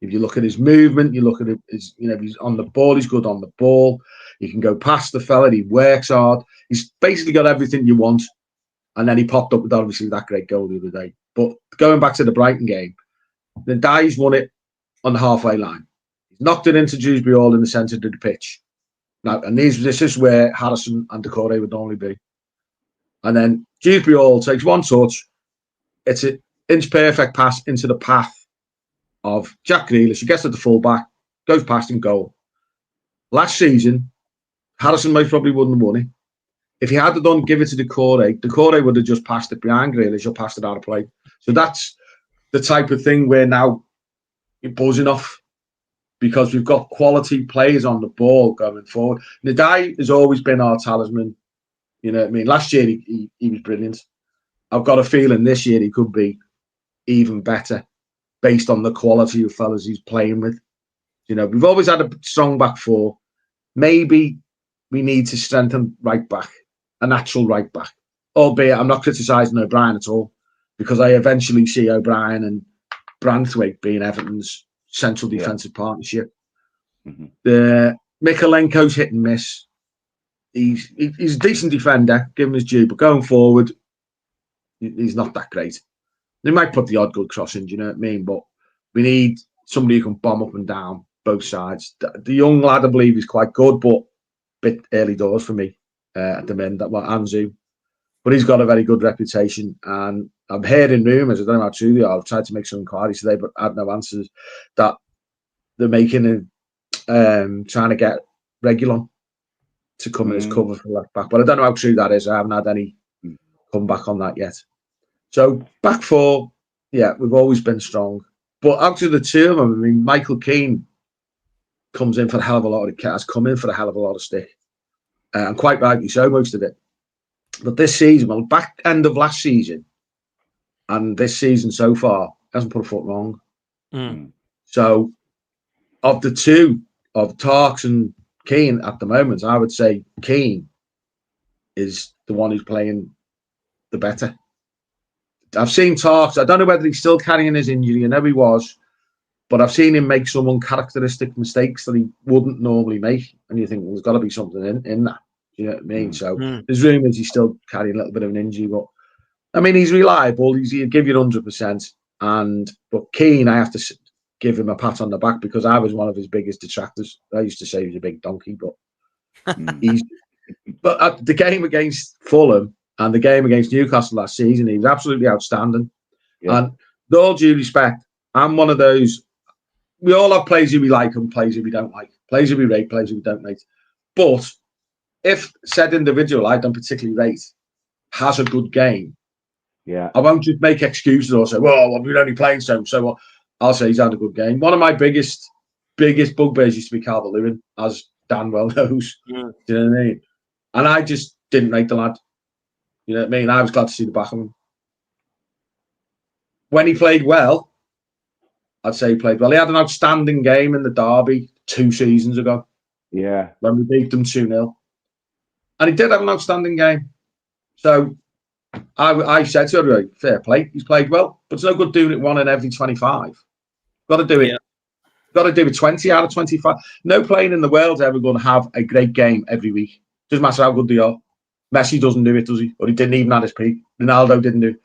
If you look at his movement, you look at his, you know, he's on the ball, he's good on the ball. He can go past the fella, he works hard. He's basically got everything you want. And then he popped up with obviously that great goal the other day. But going back to the Brighton game, the Dyes won it on the halfway line. He's knocked it into Dewsbury Hall in the centre of the pitch. Now, and this is where Harrison and Decore would normally be. And then Dewsbury Hall takes one touch. It's an inch perfect pass into the path of Jack Grealish. He gets at the full-back, goes past him, goal. Last season, Harrison most probably wouldn't have won it. If he had done give it to Decore would have just passed it behind Grealish or passed it out of play. So that's the type of thing where now you're buzzing off, because we've got quality players on the ball going forward. Nadai has always been our talisman. You know what I mean? Last year he was brilliant. I've got a feeling this year he could be even better based on the quality of fellas he's playing with. You know, we've always had a strong back four. Maybe we need to strengthen right back, a natural right back. Albeit I'm not criticising O'Brien at all, because I eventually see O'Brien and Branthwaite being Everton's central defensive partnership. The Mikalenko's hit and miss. He's a decent defender, give him his due, but going forward, he's not that great. They might put the odd good cross in, do you know what I mean? But we need somebody who can bomb up and down both sides. The young lad, I believe, is quite good, but a bit early doors for me at the minute. Anzu. But he's got a very good reputation, and I'm hearing rumours, I don't know how true they are, I've tried to make some inquiries today, but I had no answers, that they're making trying to get Regulon to come in as cover for left back. But I don't know how true that is. I haven't had any comeback on that yet. So back four, yeah, we've always been strong. But out of the two of them, I mean, Michael Keane comes in for a hell of a lot of has come in for a hell of a lot of stick. And quite rightly so, most of it. But this season, well, back end of last season and this season so far, hasn't put a foot wrong. So of the two, of Tarks and Keane at the moment, I would say Keane is the one who's playing the better. I've seen Tarks, I don't know whether he's still carrying his injury, I know he was, but I've seen him make some uncharacteristic mistakes that he wouldn't normally make. And you think, well, there's got to be something in that. You know what I mean? So there's rumours he's still carrying a little bit of an injury, but I mean, he's reliable. He'll give you 100%. But Keane, I have to give him a pat on the back, because I was one of his biggest detractors. I used to say he was a big donkey, but but at the game against Fulham and the game against Newcastle last season, he was absolutely outstanding. And with all due respect, I'm one of those. We all have players who we like and players who we don't like. Players who we rate, players who we don't rate. But if said individual I don't particularly rate has a good game, I won't just make excuses or say, well, we're only playing so I'll say he's had a good game. One of my biggest bugbears used to be Calvert-Lewin, as Dan well knows. Do you know what I mean? And I just didn't rate the lad. You know what I mean? I was glad to see the back of him. When he played well, I'd say he played well. He had an outstanding game in the derby 2 seasons ago. Yeah. When we beat them 2-0. And he did have an outstanding game. So I said to him, fair play, he's played well, but it's no good doing it 1 in every 25. Got to do it. Got to do it 20 out of 25. No player in the world's ever going to have a great game every week. Doesn't matter how good they are. Messi doesn't do it, does he? Or he didn't even at his peak. Ronaldo didn't do it.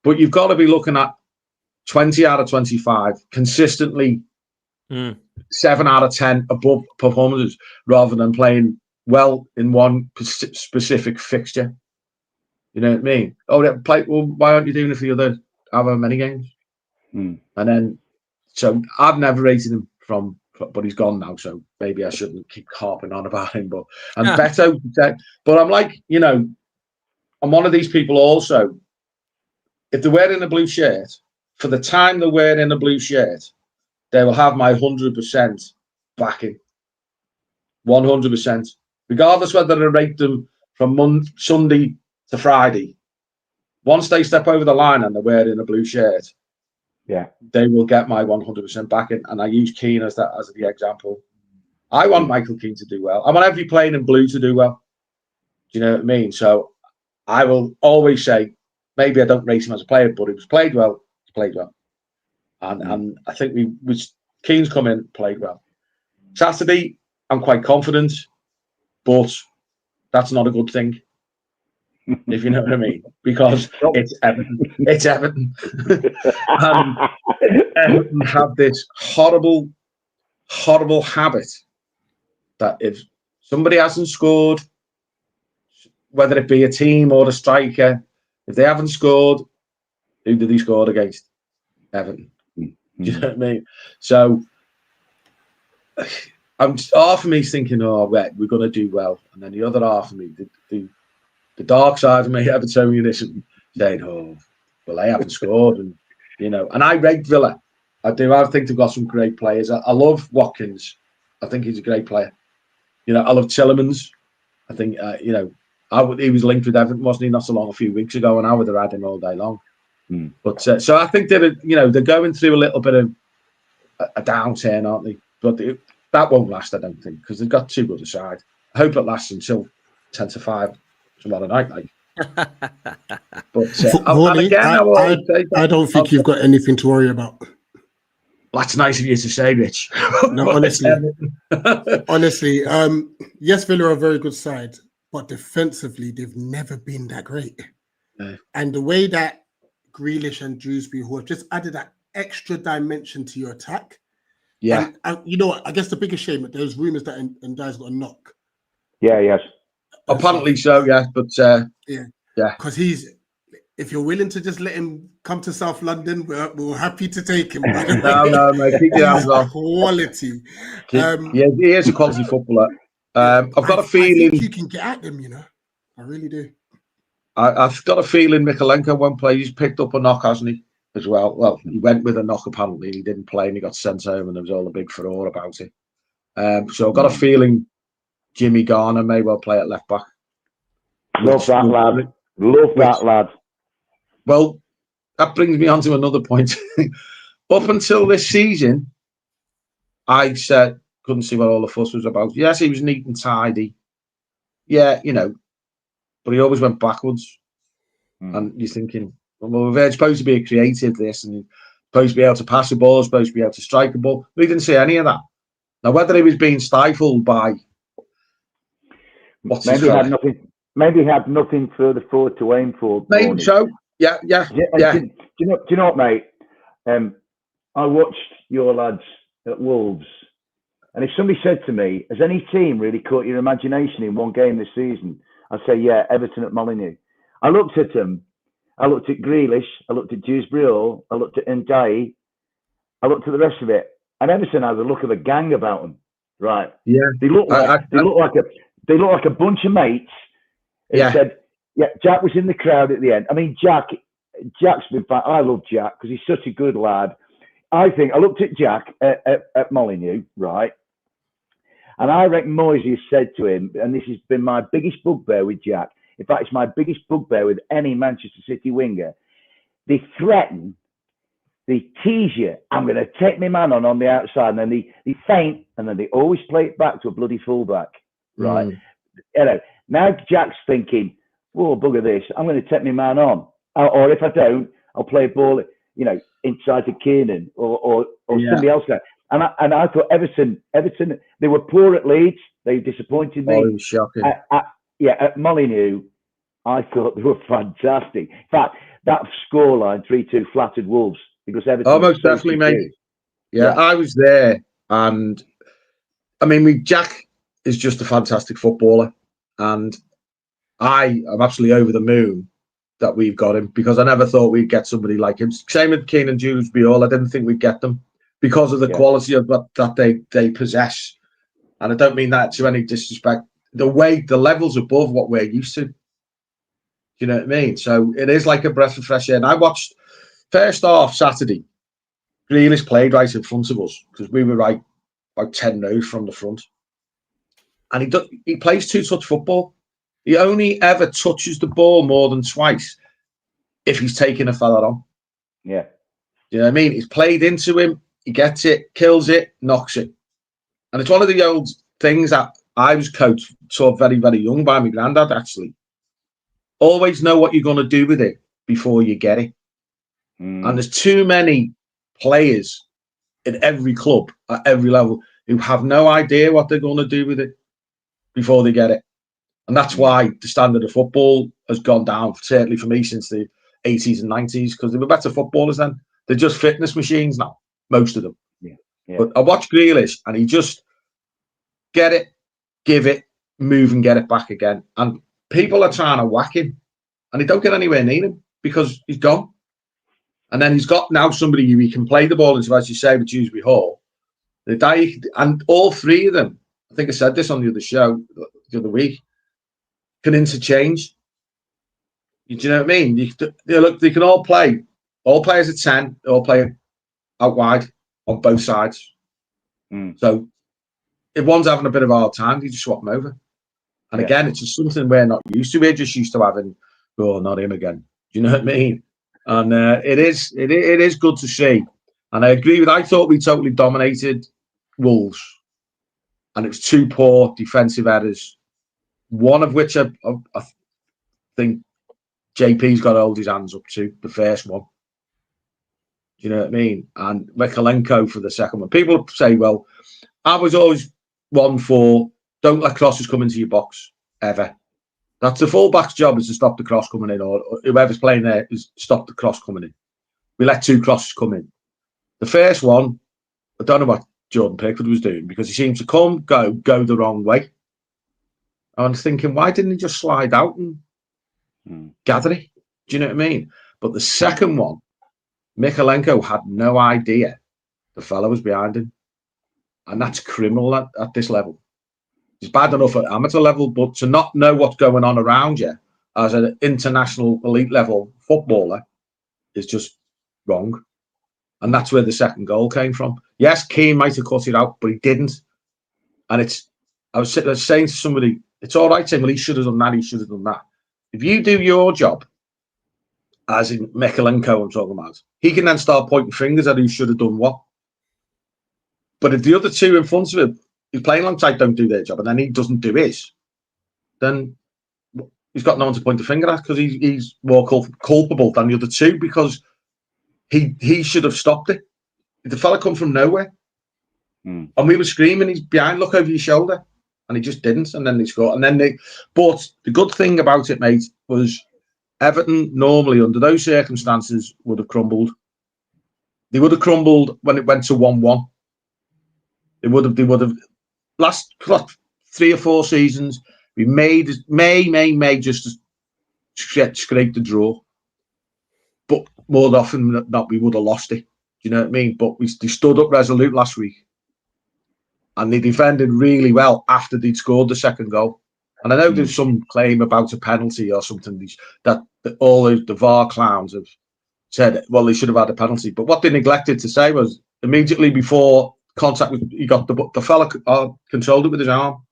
But you've got to be looking at 20 out of 25 consistently, 7 out of 10 above performances, rather than playing well in one specific fixture. You know what I mean? Oh, well, why aren't you doing it for the other however many games? And then So I've never rated him but he's gone now, so maybe I shouldn't keep harping on about him. And Beto, but I'm like, I'm one of these people also. If they're wearing a blue shirt, for the time they're wearing a blue shirt, they will have my 100% backing. 100%. Regardless whether I rate them from Sunday to Friday. Once they step over the line and they're wearing a blue shirt, they will get my 100% backing. And I use Keane as the example. I want Michael Keane to do well. I want every player in blue to do well. Do you know what I mean? So I will always say, maybe I don't rate him as a player, but if he's played well, he's played well. And I think Keane's come in, played well. Saturday, I'm quite confident, but that's not a good thing, if you know what I mean, because it's Everton. It's Everton. And Everton have this horrible, horrible habit that if somebody hasn't scored, whether it be a team or a striker, if they haven't scored, who did he score against? Everton. Do you know what I mean? So half of me's thinking, we're going to do well, and then the other half of me, the dark side of me, Evertonianism, saying, well, they haven't scored, and and I rate Villa. I do. I think they've got some great players. I love Watkins. I think he's a great player. I love Tillemans. I think he was linked with Everton, wasn't he, not so long, a few weeks ago, and I would have had him all day long. But so I think they're going through a little bit of a downturn, aren't they? But that won't last, I don't think, because they've got too good a side. I hope it lasts until 10-5 tomorrow night. But Morley, again, I don't think you've got anything to worry about. That's nice of you to say, Rich. No, honestly, yes, Villa are a very good side, but defensively, they've never been that great. No. And the way that Grealish and Dewsbury, who have just added that extra dimension to your attack. Yeah. And you know what? I guess the biggest shame, there's rumours that Ndai's got a knock. Yeah, yes. Apparently so, yeah. But yeah. Because if you're willing to just let him come to South London, we're happy to take him. No, mate. Keep your hands off. Quality. Yeah, he is a quality footballer. I've got a feeling. I think you can get at them, I really do. I've got a feeling Mikalenko won't play. He's picked up a knock, hasn't he, as well? Well, he went with a knock, apparently, and he didn't play, and he got sent home, and there was all a big furore about it. So I've got a feeling Jimmy Garner may well play at left back. Love that lad. Love that lad. Well, that brings me on to another point. Up until this season, I said, couldn't see what all the fuss was about. Yes, he was neat and tidy. Yeah, but he always went backwards. And you're thinking, well, we're supposed to be a creative this, and supposed to be able to pass the ball, supposed to be able to strike the ball. We didn't see any of that. Now, whether he was being stifled by maybe he had nothing further forward to aim for. Maybe so. Yeah. Do you know what, mate? I watched your lads at Wolves, and if somebody said to me, has any team really caught your imagination in one game this season? I'd say, yeah, Everton at Molineux. I looked at them. I looked at Grealish. I looked at Dewsbury Hall. I looked at Ndai. I looked at the rest of it, and Everton had the look of a gang about them. Right? Yeah. They look like a bunch of mates. And said, Jack was in the crowd at the end. I mean, Jack's been fine. I love Jack because he's such a good lad. I looked at Jack at Molineux, right? And I reckon Moisey has said to him, and this has been my biggest bugbear with Jack. In fact, it's my biggest bugbear with any Manchester City winger. They threaten, they tease you. I'm going to take my man on the outside, and then they feint, and then they always play it back to a bloody fullback, right? Now Jack's thinking, "Whoa, bugger this! I'm going to take my man on, or if I don't, I'll play a ball, inside to Kiernan or somebody else." And I thought Everton, they were poor at Leeds. They disappointed me. Oh, it was shocking. At Molineux, I thought they were fantastic. In fact, that scoreline 3-2 flattered Wolves because Everton. Oh, most definitely, mate. Yeah, I was there, and I mean, Jack is just a fantastic footballer, and I am absolutely over the moon that we've got him because I never thought we'd get somebody like him. Same with Keane and Dewsbury Hall. I didn't think we'd get them. because of the quality of that they possess. And I don't mean that to any disrespect. The levels above what we're used to. You know what I mean? So it is like a breath of fresh air. And I watched first half Saturday. Grealish played right in front of us because we were right about 10 rows from the front. And he plays two-touch football. He only ever touches the ball more than twice if he's taking a fella on. Yeah. You know what I mean? He's played into him. He gets it, kills it, knocks it. And it's one of the old things that I was coached taught very, very young by my granddad, actually. Always know what you're going to do with it before you get it. And there's too many players in every club at every level who have no idea what they're going to do with it before they get it. And that's why the standard of football has gone down, certainly for me, since the 80s and 90s, because they were better footballers then. They're just fitness machines now, most of them. Yeah. Yeah. But I watched Grealish and he just get it, give it, move and get it back again. And people are trying to whack him and he don't get anywhere near him because he's gone. And then he's got now somebody who he can play the ball into, as you say, with Dewsbury Hall. And all three of them, I think I said this on the other show the other week, can interchange. Do you know what I mean? They can all play. All players at 10, they all play out wide on both sides. So if one's having a bit of a hard time, you just swap them over. And again, it's just something we're not used to. We're just used to having, oh, not him again. Do you know what I mean? And it is good to see. And I agree I thought we totally dominated Wolves. And it was two poor defensive errors. One of which I think JP's got to hold his hands up to, the first one. Do you know what I mean? And Mikalenko for the second one. People say, well, I was always 1-4, don't let crosses come into your box, ever. That's the fullback's job, is to stop the cross coming in, or whoever's playing there is stop the cross coming in. We let two crosses come in. The first one, I don't know what Jordan Pickford was doing, because he seemed to go the wrong way. I was thinking, why didn't he just slide out and gather it? Do you know what I mean? But the second one, Mikalenko had no idea the fella was behind him. And that's criminal at this level. It's bad enough at amateur level, but to not know what's going on around you as an international elite level footballer is just wrong. And that's where the second goal came from. Yes, Keane might have cut it out, but he didn't. And I was saying to somebody, it's all right saying, well, he should have done that, he should have done that. If you do your job, as in Mikalenko I'm talking about, he can then start pointing fingers at who should have done what. But if the other two in front of him, who's playing alongside, don't do their job, and then he doesn't do his, then he's got no one to point the finger at, because he's more culpable than the other two, because he should have stopped it. The fella come from nowhere. And we were screaming, he's behind, look over your shoulder. And he just didn't. And then they scored. But the good thing about it, mate, was Everton normally, under those circumstances, would have crumbled. They would have crumbled when it went to 1-1. They would have last 3 or 4 seasons, we may just scrape the draw. But more often than not, we would have lost it. Do you know what I mean? But they stood up resolute last week. And they defended really well after they'd scored the second goal. And I know there's some claim about a penalty or something that all the VAR clowns have said, well, they should have had a penalty. But what they neglected to say was immediately before contact, he got the fella controlled it with his arm.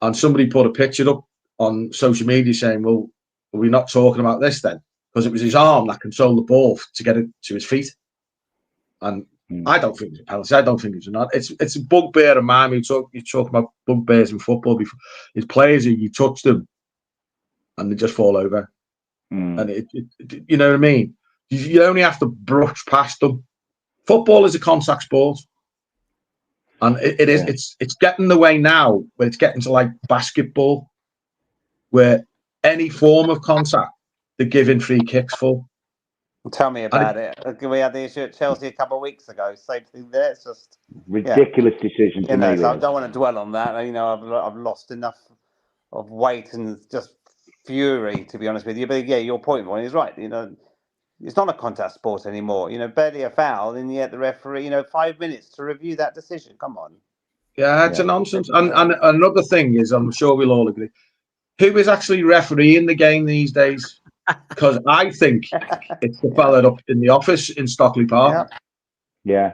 And somebody put a picture up on social media saying, well, are we not talking about this then? Because it was his arm that controlled the ball to get it to his feet. And I don't think it's a penalty. I don't think it's not. It's a bugbear of mine. You talk about bugbears in football before. It's players who you touch them and they just fall over. And you know what I mean? You only have to brush past them. Football is a contact sport. And it's getting the way now where it's getting to like basketball, where any form of contact, they're giving free kicks for. Tell me about it. We had the issue at Chelsea a couple of weeks ago. Same thing there. It's just ridiculous decision to me. So I don't want to dwell on that. You know, I've lost enough of weight and just fury, to be honest with you. But yeah, your point, Ronnie, is right. You know, it's not a contact sport anymore. You know, barely a foul, and yet the referee, 5 minutes to review that decision. Come on. Yeah, it's a nonsense. And another thing is, I'm sure we'll all agree, who is actually refereeing the game these days? Because I think it's the fella up in the office in Stockley Park. Yeah,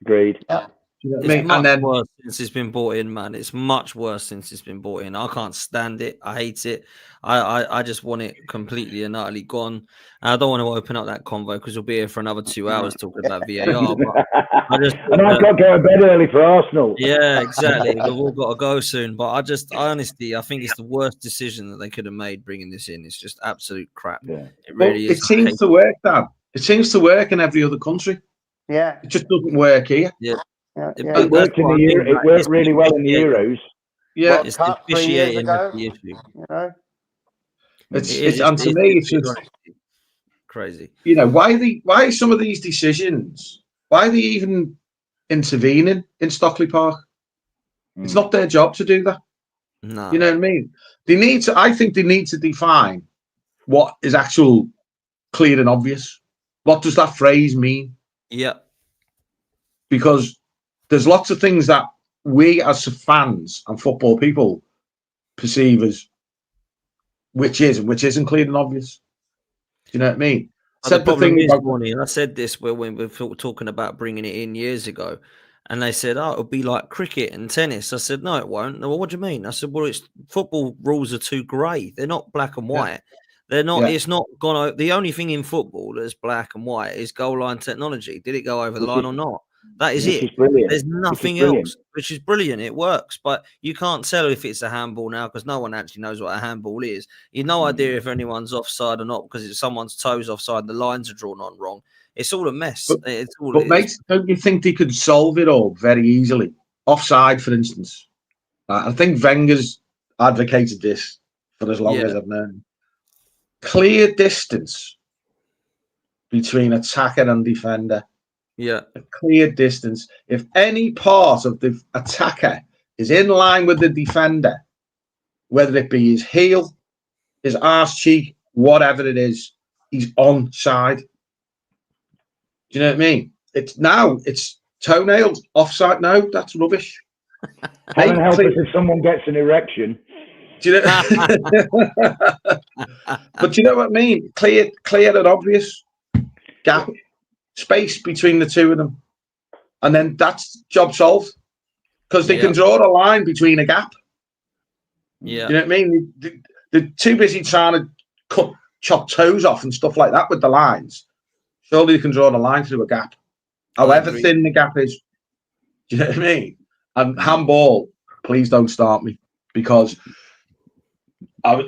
agreed. Yeah. You know what It's I mean? much And then worse since it's been brought in, man. It's much worse since it's been brought in. I can't stand it. I hate it. I just want it completely and utterly gone. And I don't want to open up that convo because we'll be here for another 2 hours talking about VAR. But I just and I've got to go to bed early for Arsenal. yeah, exactly. We've all got to go soon. But I honestly, I think it's the worst decision that they could have made bringing this in. It's just absolute crap. Yeah. It really is. It seems to work, Dan. It seems to work in every other country. Yeah. It just doesn't work here. Yeah. It worked in the Euro. It worked really well in the Euros. Yeah, World it's Cup 3 years officiating ago. the issue. it's and to me, it's just crazy. Why some of these decisions? Why are they even intervening in Stockley Park? It's not their job to do that. No, you know what I mean. They need to. I think they need to define what is actual clear and obvious. What does that phrase mean? Yeah. Because there's lots of things that we as fans and football people perceive as which isn't clear and obvious. Do you know what I mean? The problem is, Ronnie, and I said this when we were talking about bringing it in years ago, and they said, "Oh, it'll be like cricket and tennis." I said, "No, it won't." Well, what do you mean? I said, "Well, it's football rules are too grey. They're not black and white. They're not. Yeah. It's not gone. The only thing in football that's black and white is goal line technology. Did it go over the line or not? That is it. There's nothing else, which is brilliant. It works, but you can't tell if it's a handball now because no one actually knows what a handball is. You've no idea if anyone's offside or not because it's someone's toes offside. The lines are drawn on wrong. It's all a mess. It's all. But mate, don't you think they could solve it all very easily? Offside, for instance. I think Wenger's advocated this for as long as I've known. Clear distance between attacker and defender. Yeah. A clear distance. If any part of the attacker is in line with the defender, whether it be his heel, his arse cheek, whatever it is, he's onside. Do you know what I mean? It's toenails, offside. No, that's rubbish. Heaven help us if someone gets an erection. Do you know? But do you know what I mean? Clear and obvious gap, space between the two of them, and then that's job solved because they can draw a line between a gap. Yeah, you know what I mean. They're too busy trying to chop toes off and stuff like that with the lines. Surely they can draw the line through a gap, however thin the gap is. Do you know what I mean? And handball, please don't start me because I was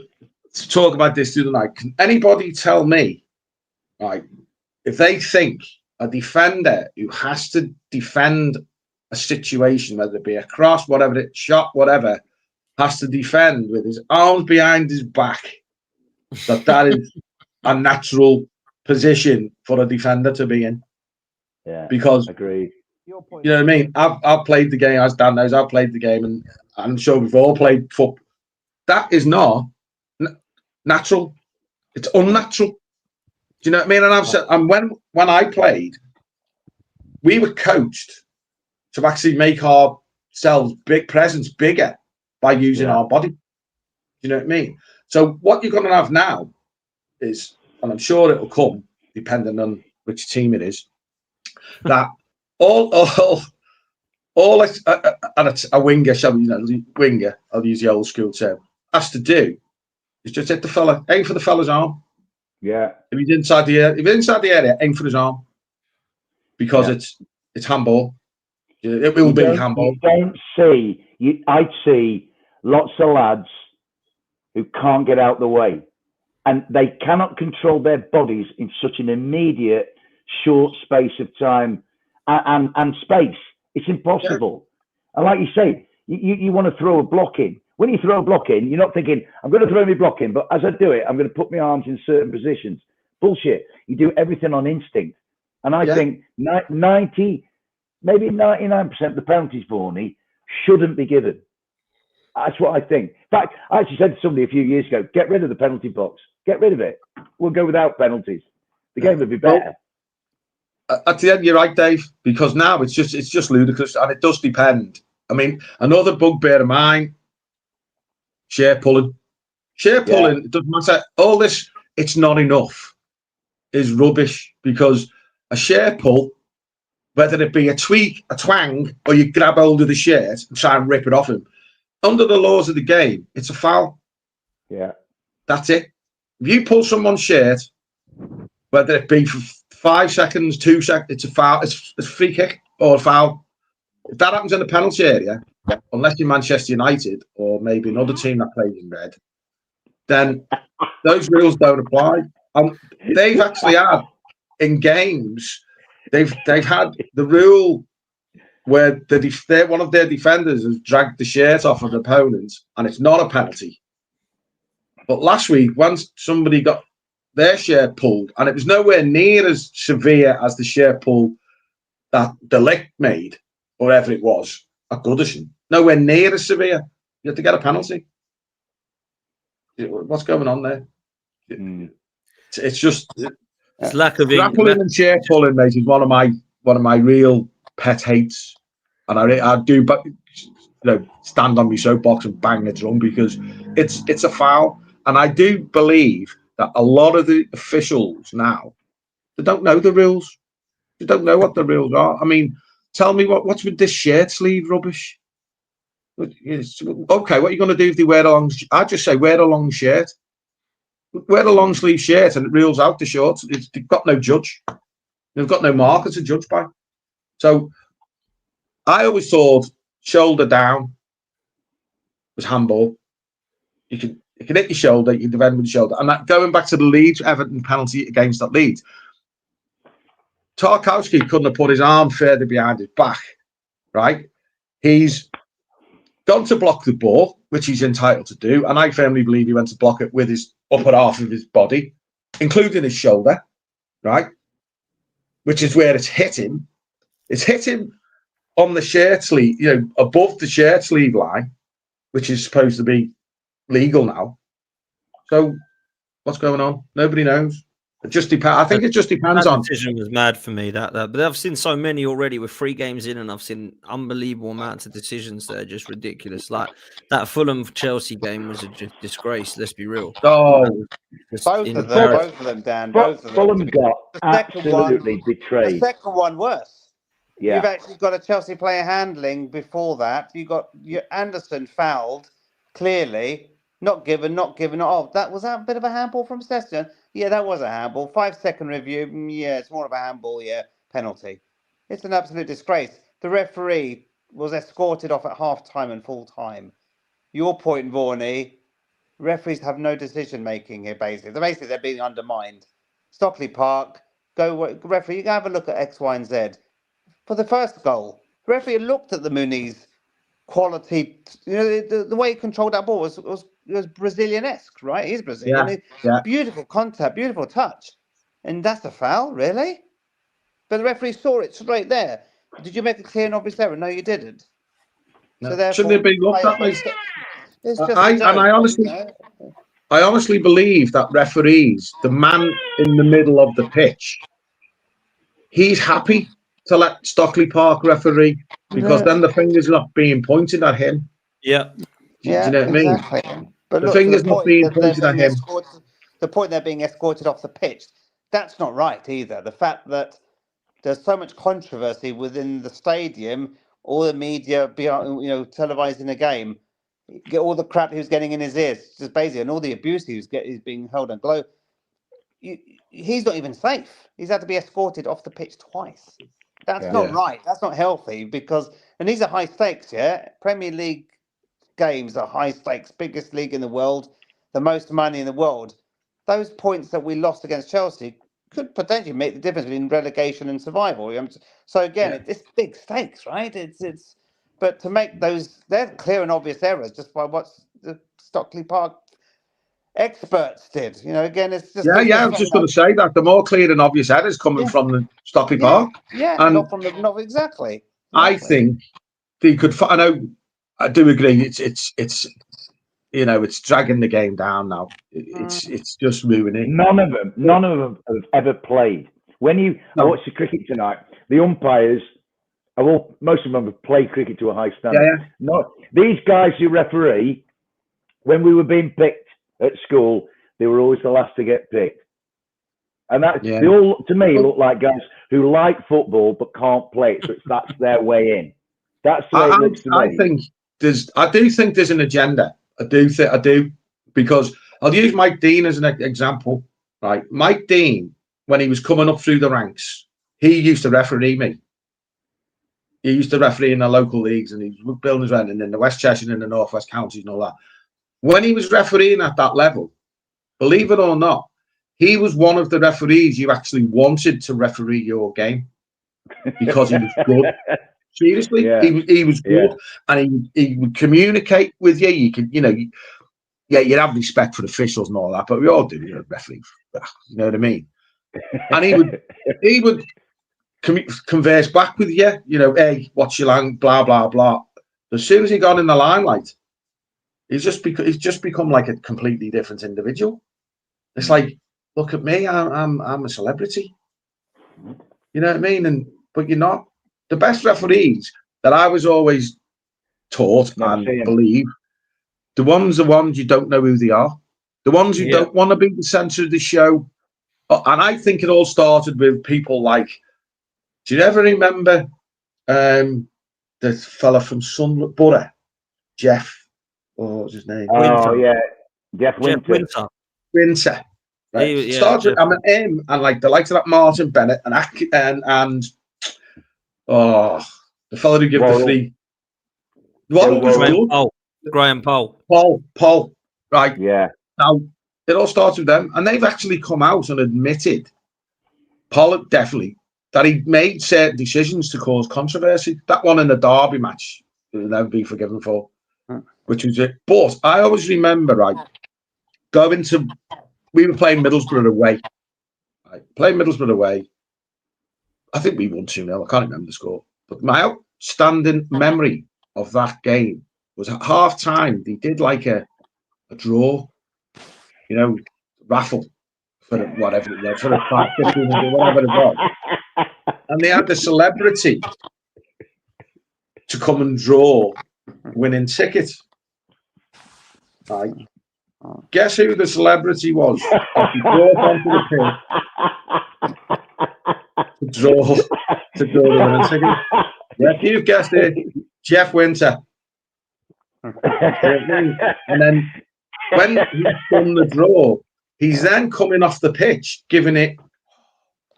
talking about this the other night. Can anybody tell me, right, if they think a defender who has to defend a situation, whether it be a cross, whatever it shot, whatever, has to defend with his arms behind his back, that is a natural position for a defender to be in? Yeah, because agreed. You know what I mean? I've played the game, as Dan knows. I've played the game, and I'm sure we've all played football. That is not natural. It's unnatural. Do you know what I mean? And I've said, and when I played, we were coached to actually make ourselves presence bigger by using our body. Do you know what I mean? So what you're going to have now is, and I'm sure it will come, depending on which team it is, that all a winger, shall we, winger, I'll use the old school term, has to do is just hit the fella, aim for the fella's arm. Yeah. If he's inside the area, aim for his arm, because it's handball. It will be handball. I'd see lots of lads who can't get out the way, and they cannot control their bodies in such an immediate, short space of time and space. It's impossible. And like you say, you want to throw a block in. When you throw a block in, you're not thinking, I'm going to throw my block in, but as I do it, I'm going to put my arms in certain positions. Bullshit. You do everything on instinct. And I think 90, maybe 99% of the penalties, Vorney, shouldn't be given. That's what I think. In fact, I actually said to somebody a few years ago, get rid of the penalty box. Get rid of it. We'll go without penalties. The game would be Well, better. At the end, you're right, Dave, because now it's just ludicrous, and it does depend. I mean, another bugbear of mine, share pulling. Share pulling, it doesn't matter. All this, it's not enough, is rubbish, because a share pull, whether it be a tweak, a twang, or you grab hold of the shirt and try and rip it off him, under the laws of the game, it's a foul. Yeah. That's it. If you pull someone's shirt, whether it be for 5 seconds, 2 seconds, it's a foul. It's a free kick or a foul. If that happens in the penalty area, unless you're Manchester United or maybe another team that plays in red, then those rules don't apply. They've actually had in games, they've had the rule where one of their defenders has dragged the shirt off of the opponent, and it's not a penalty. But last week, once somebody got their shirt pulled, and it was nowhere near as severe as the shirt pull that De Ligt made, or whatever it was, at Goodison. Nowhere near as severe. You have to get a penalty. What's going on there? It's just it's lack of grappling and shirt pulling, mate, is one of my real pet hates, and I do, but stand on my soapbox and bang the drum because it's a foul, and I do believe that a lot of the officials now, they don't know the rules. They don't know what the rules are. I mean, tell me what's with this shirt sleeve rubbish? Okay, what are you going to do if they wear a long? I'd just say wear a long shirt. Wear a long sleeve shirt, and it rules out the shorts. They've got no judge. They've got no marker to judge by. So I always thought shoulder down was handball. You can hit your shoulder, you can defend with your shoulder. And that, going back to the Leeds Everton penalty against that Leeds, Tarkowski couldn't have put his arm further behind his back, right? He's gone to block the ball, which he's entitled to do, and I firmly believe he went to block it with his upper half of his body, including his shoulder, right? Which is where it's hit him. It's hit him on the shirt sleeve, above the shirt sleeve line, which is supposed to be legal now. So what's going on? Nobody knows. It just depends. I think it just depends on. That decision was mad for me. That, but I've seen so many already with 3 games in, and I've seen unbelievable amounts of decisions that are just ridiculous. Like that Fulham Chelsea game was a disgrace. Let's be real. Both of them, Dan. Both of them. Fulham got absolutely betrayed. The second one worse. Yeah. You've actually got a Chelsea player handling before that. You got Anderson fouled clearly. Not given. Oh, was that a bit of a handball from Session? Yeah, that was a handball. 5-second review. Yeah, it's more of a handball. Yeah, penalty. It's an absolute disgrace. The referee was escorted off at half-time and full-time. Your point, Vorney, referees have no decision-making here, basically. Basically, they're being undermined. Stockley Park, referee, you can have a look at X, Y, and Z. For the first goal, the referee looked at the Muniz quality. The way he controlled that ball was Brazilian-esque, right? He's Brazilian. Yeah. Beautiful contact, beautiful touch. And that's a foul, really? But the referee saw it straight there. Did you make a clear and obvious error? No, you didn't. No. So therefore, shouldn't it be looked at, mate? I honestly believe that referees, the man in the middle of the pitch, he's happy to let Stockley Park referee because then the finger's not being pointed at him. Yeah. Do you know what exactly. I mean? But the finger's not being pointed at him. The point they're being escorted off the pitch, that's not right either. The fact that there's so much controversy within the stadium, all the media, televising the game, get all the crap he was getting in his ears, just basically, and all the abuse he's being held on glow. He's not even safe. He's had to be escorted off the pitch twice. That's not right. That's not healthy and these are high stakes, yeah? Premier League games are high stakes, biggest league in the world, the most money in the world. Those points that we lost against Chelsea could potentially make the difference between relegation and survival. So again, it's big stakes, right? But to make they're clear and obvious errors just by what the Stockley Park experts did. Again, it's just I was just going to say that the more clear and obvious errors coming from the Stockley Park, and not from not exactly. I think they could. I know. I do agree. It's you know, it's dragging the game down now. It's just ruining. None of them have ever played. I watched the cricket tonight. The umpires, most of them have played cricket to a high standard. Yeah. No, these guys who referee, when we were being picked at school, they were always the last to get picked. And they all, to me, look like guys who like football but can't play it. So that's their way in. That's the way it looks to me. I do think there's an agenda. I do, because I'll use Mike Dean as an example. Right, Mike Dean, when he was coming up through the ranks, he used to referee me. He used to referee in the local leagues, and he was building his own, and in the West Cheshire and the North West counties and all that. When he was refereeing at that level, believe it or not, he was one of the referees you actually wanted to referee your game because he was good. Seriously, he was good, and he would communicate with you. You could, you'd have respect for officials and all that, but we all do, referee. You know what I mean? And he would converse back with you. Hey, what's your line? Blah blah blah. As soon as he got in the limelight, he's just become like a completely different individual. It's like, look at me, I'm a celebrity. You know what I mean? But you're not. The best referees that I was always taught and believe, the ones you don't know who they are, the ones who don't want to be the centre of the show. And I think it all started with people like, do you ever remember the fella from Sunderland, Borough, Jeff? What was his name? Oh, yeah. Jeff Winter. Winter. Right? Started with him and like the likes of that Martin Bennett and the fella who gave the free. What was good? Graham Poll. Paul. Right. Yeah. Now it all started with them, and they've actually come out and admitted, Paul definitely, that he made certain decisions to cause controversy. That one in the Derby match, he'll never be forgiven for, which was it. But I always remember, right, we were playing Middlesbrough away. I think we won 2-0. I can't remember the score. But my outstanding memory of that game was at half time, they did like a draw, raffle for whatever it was, for a 15 or whatever it was. And they had the celebrity to come and draw winning tickets. Right. Guess who the celebrity was? He brought onto the pitch to draw the winning ticket. Yeah, you've guessed it, Jeff Winter. And then when he's done the draw, he's then coming off the pitch, giving it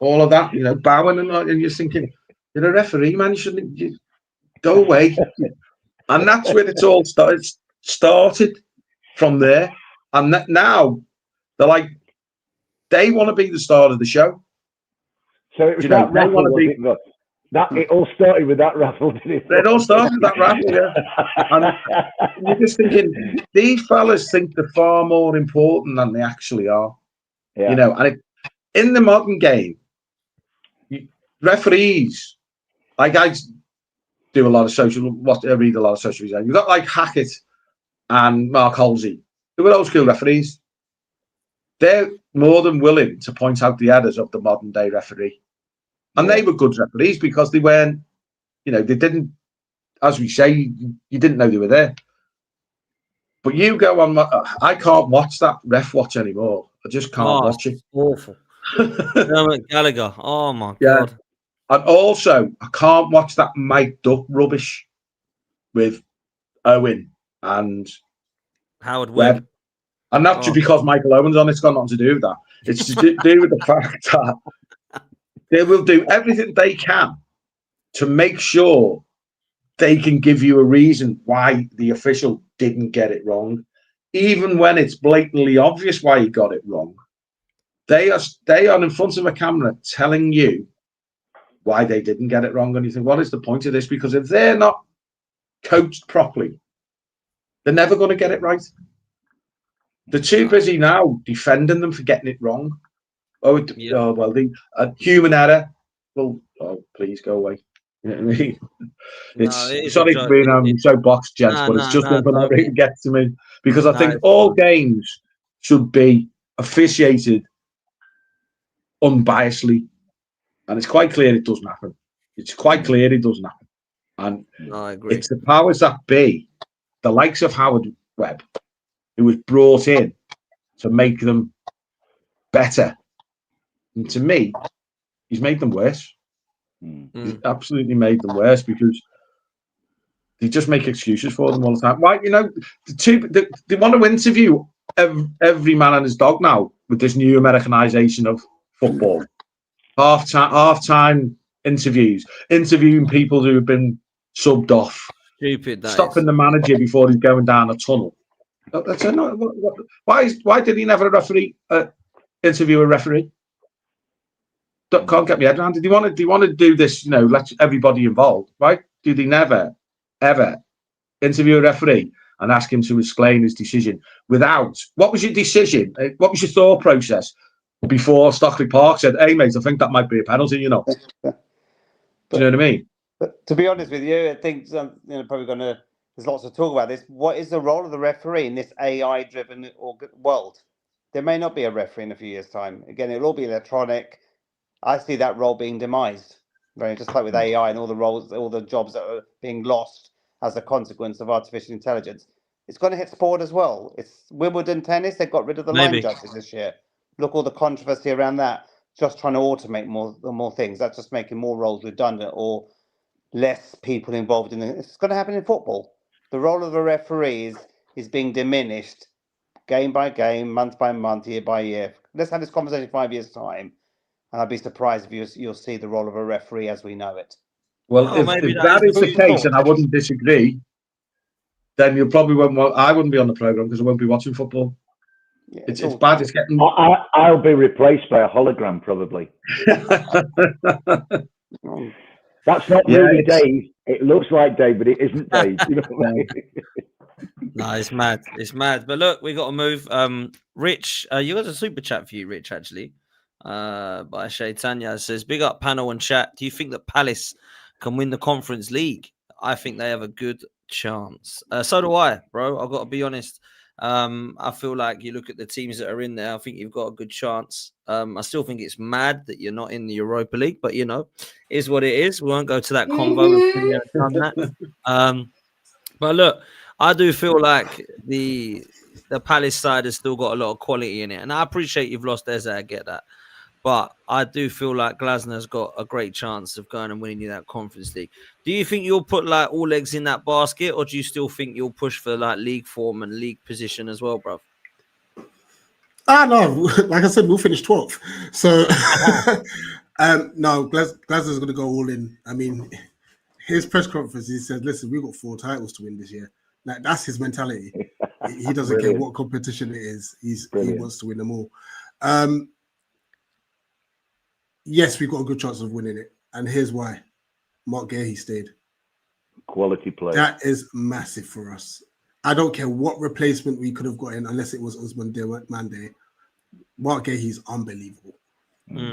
all of that, bowing and you're thinking, you're a referee, man. You shouldn't go away. And that's where it's all started from there. And now they're like, they want to be the start of the show. So it was that raffle. It all started with that raffle, didn't it? It all started with that raffle, yeah. And you're just thinking, these fellas think they're far more important than they actually are. Yeah. And in the modern game, referees, like I do a lot of I read a lot of social media. You've got like Hackett and Mark Halsey, who are old school referees. They're more than willing to point out the errors of the modern day referee. And they were good referees because they weren't, they didn't, as we say, you didn't know they were there. But you go on, I can't watch that ref watch anymore. I just can't watch it. Awful. Gallagher. Oh my God. And also, I can't watch that mic'd up rubbish with Owen and Howard Webb. And not just because Michael Owen's on, it's got nothing to do with that. It's to do with the fact that they will do everything they can to make sure they can give you a reason why the official didn't get it wrong, even when it's blatantly obvious why he got it wrong. They are in front of a camera telling you why they didn't get it wrong, and you think, what is the point of this? Because if they're not coached properly, they're never going to get it right. They're too busy now defending them for getting it wrong. The human error. Well, please go away. You know what I mean? No, it is a Sorry for joke. being so boxed, gents, No, but it's no, just no, something that don't really be. gets to me because I No, think it's all fine. games should be officiated unbiasedly, and it's quite clear it doesn't happen. It's quite clear it doesn't happen, and No, I agree. it's the powers that be, the likes of Howard Webb, who was brought in to make them better. And to me, he's made them worse. He's absolutely made them worse because they just make excuses for them all the time. Right? You know, they want to interview every man and his dog now with this new Americanization of football. Half-time interviews, interviewing people who have been subbed off, Stupid, that stopping is. the manager before he's going down a tunnel. Why did he never interview a referee? Can't get me head around it. Do you want to do this? You know, let everybody involved. Right? Do they never, ever interview a referee and ask him to explain his decision without? What was your decision? What was your thought process before Stockley Park said, "Hey, mate, I think that might be a penalty"? You know. Do you know what I mean? But to be honest with you, I think probably going to. There's lots to talk about this. What is the role of the referee in this AI-driven world? There may not be a referee in a few years' time. Again, it'll all be electronic. I see that role being demised. Right, just like with AI and all the roles, all the jobs that are being lost as a consequence of artificial intelligence. It's going to hit sport as well. It's Wimbledon tennis. They got rid of the line judges this year. Look, all the controversy around that. Just trying to automate more things. That's just making more roles redundant or less people involved in it. It's going to happen in football. The role of the referee is being diminished game by game, month by month, year by year. Let's have this conversation in 5 years' time, and I'd be surprised if you'll see the role of a referee as we know it. Well, if that is the case, and I wouldn't disagree, then you probably won't. I wouldn't be on the program because I won't be watching football. Yeah, it's bad. It's getting. I'll be replaced by a hologram probably. That's not really Dave. It looks like Dave, but it isn't Dave. You know what I mean? No, it's mad. It's mad. But look, we got to move. Rich, you got a super chat for you, Rich, actually. By Shaitanya says, big up panel and chat. Do you think that Palace can win the Conference League? I think they have a good chance. So do I, bro. I've got to be honest. I feel like you look at the teams that are in there, I think you've got a good chance. I still think it's mad that you're not in the Europa League, but you know, is what it is. We won't go to that convo. Done that. But look, I do feel like the Palace side has still got a lot of quality in it, and I appreciate you've lost Eze. I get that. But I do feel like Glasner's got a great chance of going and winning you that Conference League. Do you think you'll put like all eggs in that basket, or do you still think you'll push for like league form and league position as well, bro? No, like I said, we'll finish 12th. So no, Glasner's going to go all in. I mean, his press conference, he said, "Listen, we've got 4 titles to win this year." Like that's his mentality. He doesn't care what competition it is. He wants to win them all. Yes, we've got a good chance of winning it, and here's why: Mark Gahey stayed. Quality play. That is massive for us. I don't care what replacement we could have got in, unless it was Usman Mande. Mark Gahey's unbelievable.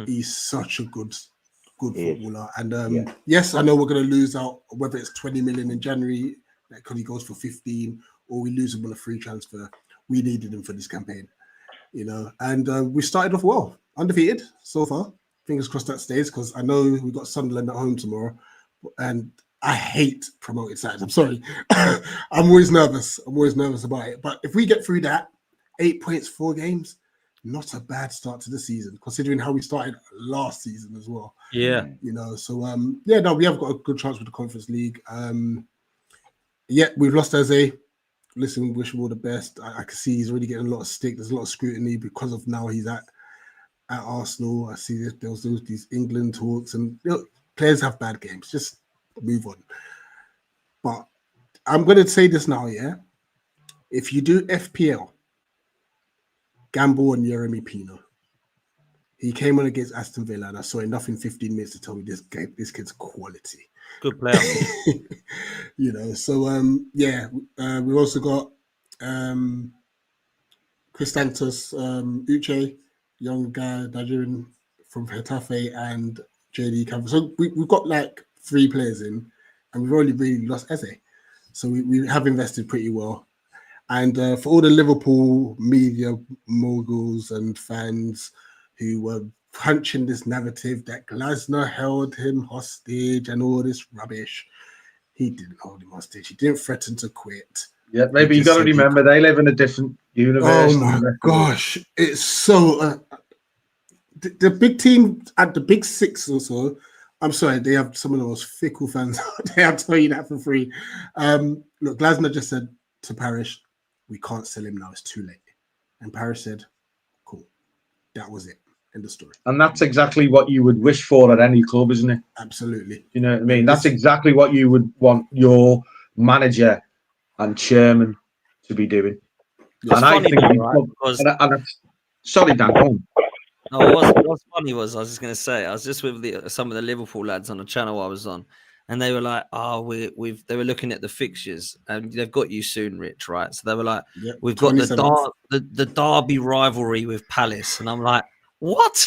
He's such a good footballer. And yes, I know we're going to lose out, whether it's 20 million in January, because he goes for 15, or we lose him on a free transfer. We needed him for this campaign, you know. And we started off well, undefeated so far. Fingers crossed that stays, because I know we've got Sunderland at home tomorrow, and I hate promoted sides. I'm sorry. I'm always nervous. About it. But if we get through that, 8 points, 4 games, not a bad start to the season, considering how we started last season as well. Yeah. You know, so we have got a good chance with the Conference League. We've lost Eze. Listen, wish him all the best. I can see he's already getting a lot of stick. There's a lot of scrutiny because of now he's at Arsenal. I see that there was these England talks, and you know, players have bad games. Just move on. But I'm going to say this now, yeah? If you do FPL, gamble on Yeremy Pino. He came on against Aston Villa, and I saw enough in 15 minutes to tell me this kid's quality. Good player. You know, so we've also got Christantos Uche, young guy, Nigerian from Getafe, and JD Campbell. So we've got like 3 players in, and we've only really lost Eze. So we have invested pretty well. And for all the Liverpool media moguls and fans who were punching this narrative that Glasner held him hostage and all this rubbish, he didn't hold him hostage. He didn't threaten to quit. Yeah, maybe you got to remember they live in a different universe. Oh my gosh, it's so the big team at the big 6 or so. I'm sorry, they have some of the most fickle fans out there. I'll tell you that for free. Look, Glasner just said to Parish, "We can't sell him now; it's too late." And Parish said, "Cool, that was it." End of story. And that's exactly what you would wish for at any club, isn't it? Absolutely. You know what I mean? That's exactly what you would want your manager and chairman to be doing. It's funny, right? Because sorry, Dan, go on. No, what's funny was I was just going to say I was just with some of the Liverpool lads on the channel I was on, and they were like, "Oh, they were looking at the fixtures, and they've got you soon, Rich, right?" So they were like, Yep, "We've got the 27th. derby rivalry with Palace," and I'm like, "What?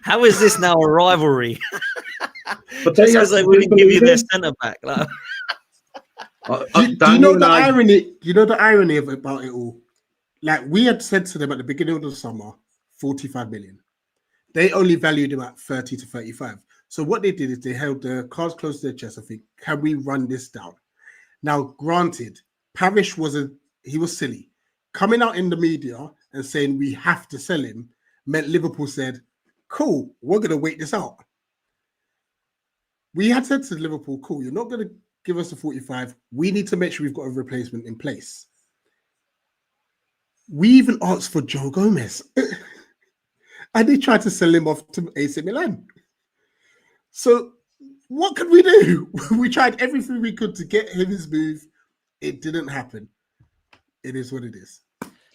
How is this now a rivalry?" But just because they wouldn't give you their centre back, like. Do you know the irony? Do you know the irony about it all? Like we had said to them at the beginning of the summer, 45 million. They only valued him at 30 to 35. So what they did is they held their cards close to their chest. I think, can we run this down? Now, granted, Parish was silly. Coming out in the media and saying we have to sell him meant Liverpool said, "Cool, we're going to wait this out." We had said to Liverpool, "Cool, you're not going to give us the 45. We need to make sure we've got a replacement in place." We even asked for Joe Gomez. And they tried to sell him off to AC Milan. So what could we do? We tried everything we could to get him his move. It didn't happen. It is what it is.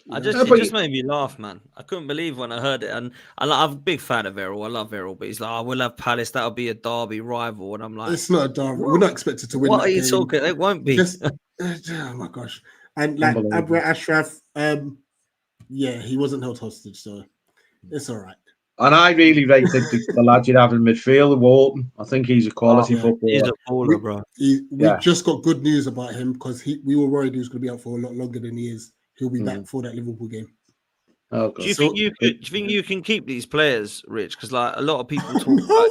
It just made me laugh, man. I couldn't believe when I heard it. And I'm a big fan of Errol. I love Errol, but he's like, "Oh, we'll have Palace. That'll be a derby rival." And I'm like, it's not a derby. We're not expected to win. What are you talking? It won't be. Oh my gosh. And like Abra Ashraf, yeah, he wasn't held hostage, so it's all right. And I really rated the lad you'd have in midfield, Wharton. I think he's a quality footballer. He's a baller, bro. We just got good news about him because we were worried he was going to be out for a lot longer than he is. He'll be back for that Liverpool game. Oh, do you think you can keep these players, Rich? Because like a lot of people talk about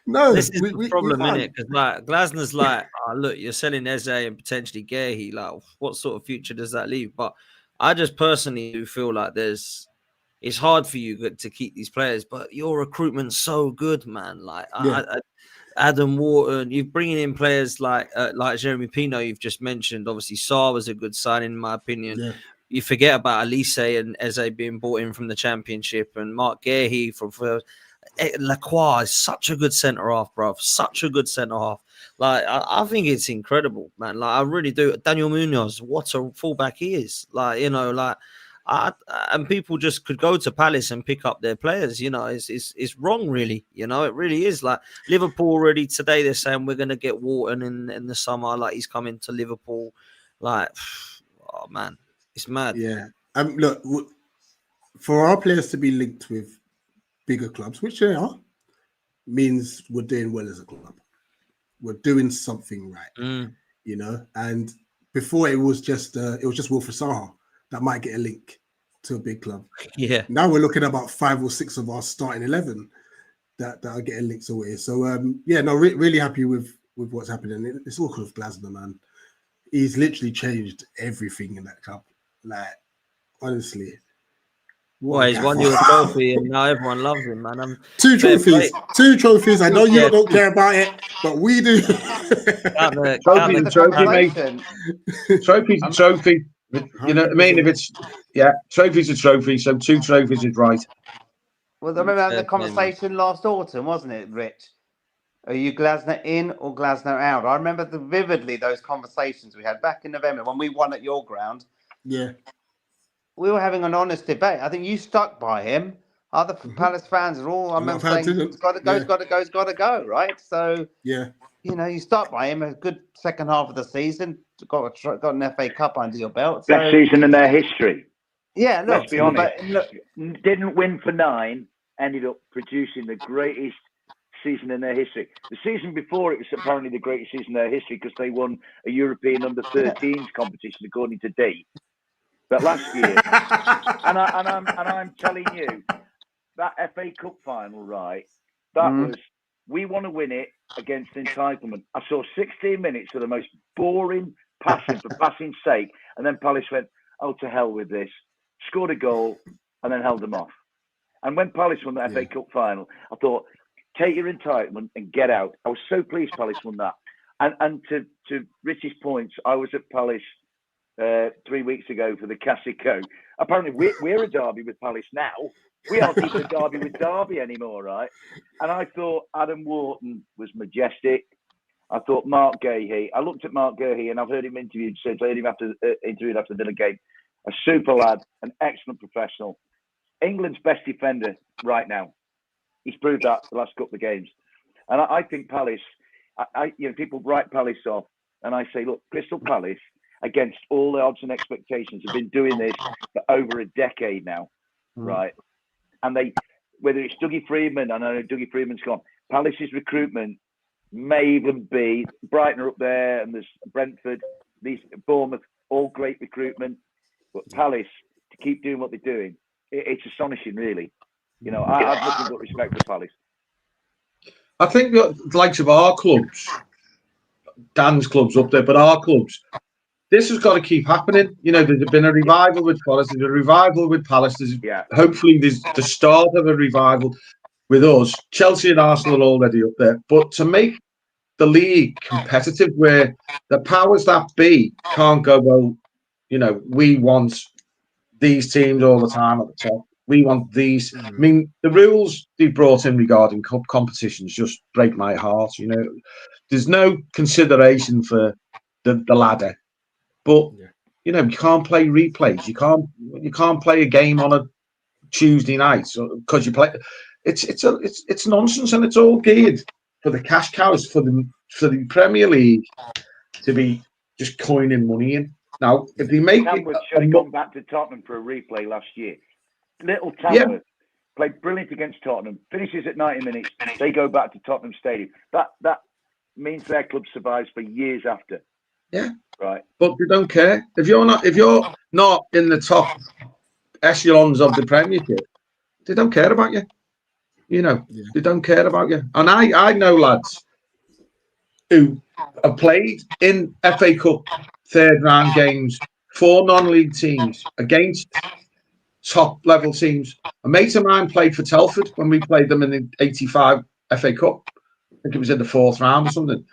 No, this is the problem, isn't it? Because like Glasner's like, "Oh, look, you're selling Eze and potentially Gehi. Like, what sort of future does that leave?" But I just personally do feel like it's hard for you to keep these players, but your recruitment's so good, man. Like Adam Wharton, you're bringing in players like Jeremy Pino. You've just mentioned. Obviously, Sarr was a good signing, in my opinion. Yeah. You forget about Elise and Eze being brought in from the Championship, and Mark Gehi from Lacroix is such a good centre half, bro. Such a good centre half. Like I think it's incredible, man. Like I really do. Daniel Munoz, what a fullback he is. Like and people just could go to Palace and pick up their players. It's wrong, really. It really is. Like Liverpool already today, they're saying we're going to get Wharton in the summer. Like he's coming to Liverpool. Like, oh man, it's mad. Yeah. Look, for our players to be linked with bigger clubs, which they are, means we're doing well as a club. We're doing something right. And before it was just Wilfred Zaha that might get a link to a big club. Yeah. Now we're looking at about 5 or 6 of our starting 11 that are getting links away. So really happy with what's happening. It's all because of Glasner, man. He's literally changed everything in that club. Like, honestly. Well, he's won you a trophy and now everyone loves him, man. 2 trophies. 2 trophies. I know you don't care about it, but we do. Trophy's a trophy, mate. Trophy's a trophy. You know what I mean? If it's trophy's a trophy, so 2 trophies is right. Well, I remember having the conversation last autumn, wasn't it, Rich? Are you Glasner in or Glasner out? I remember vividly those conversations we had back in November when we won at your ground. Yeah. We were having an honest debate. I think you stuck by him. Other Palace fans are all, I remember saying, it's got to go, right? So, you stuck by him. A good second half of the season. Got an FA Cup under your belt. Best season in their history. Yeah, look, let's be honest. Didn't win for 9, ended up producing the greatest season in their history. The season before, it was apparently the greatest season in their history because they won a European under-13s competition, according to D. But last year, and I'm telling you, that FA Cup final, right? That was, we want to win it against entitlement. I saw 16 minutes of the most boring passing for passing's sake, and then Palace went, oh, to hell with this. Scored a goal and then held them off. And when Palace won the FA Cup final, I thought, take your entitlement and get out. I was so pleased Palace won that. And to Richie's points, I was at Palace 3 weeks ago for the Casico. Apparently, we're a derby with Palace now. We aren't even a derby with Derby anymore, right? And I thought Adam Wharton was majestic. I thought Mark Gahey. I looked at Mark Gahey, and I've heard him interviewed. Said heard him interviewed after the game. A super lad, an excellent professional. England's best defender right now. He's proved that the last couple of games. And I think Palace. People write Palace off, and I say, look, Crystal Palace, against all the odds and expectations, have been doing this for over a decade now, right? And whether it's Dougie Freedman, I know Dougie Freedman's gone. Palace's recruitment may even be Brighton are up there, and there's Brentford, these Bournemouth, all great recruitment. But Palace to keep doing what they're doing, it's astonishing, really. You know, I have nothing but respect for Palace. I think the likes of our clubs, Dan's clubs up there, but our clubs, this has got to keep happening. You know, there's been a revival with Forest, there's a revival with Palace. Hopefully, there's the start of a revival with us. Chelsea and Arsenal are already up there. But to make the league competitive, where the powers that be can't go, well, you know, we want these teams all the time at the top. We want these. I mean, the rules they brought in regarding cup competitions just break my heart. You know, there's no consideration for the ladder. But you know, you can't play replays. You can't play a game on a Tuesday night because you play. It's nonsense, and it's all geared for the cash cows for the Premier League to be just coining money in. Now, if they make Tamworth should have gone back to Tottenham for a replay last year. Little Tamworth played brilliant against Tottenham. Finishes at 90 minutes. They go back to Tottenham Stadium. That means their club survives for years after. Yeah. Right. But they don't care. If you're not in the top echelons of the Premiership, they don't care about you. You know, they don't care about you. And I know lads who have played in FA Cup third round games for non-league teams against top level teams. A mate of mine played for Telford when we played them in the 85 FA Cup. I think it was in the fourth round or something.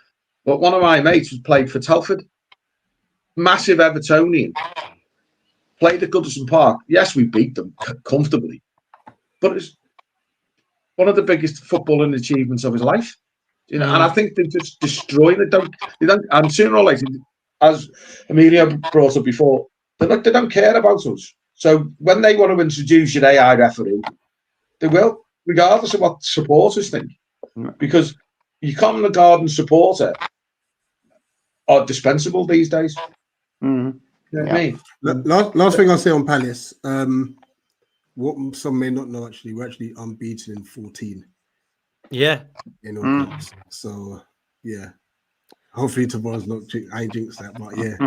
But one of my mates was played for Telford. Massive Evertonian. Played at Goodison Park. Yes, we beat them comfortably. But it's one of the biggest footballing achievements of his life. You know, and I think they're just destroying it. They don't, and sooner or later, as Emilio brought up before, they don't care about us. So when they want to introduce an AI referee, they will, regardless of what supporters think. Because your common garden supporter are dispensable these days. You know what I mean? Last thing I'll say on Palace, what some may not know, actually, we're actually unbeaten in 14. Yeah. In all games. So, yeah. Hopefully tomorrow's not. I jinx that, but yeah.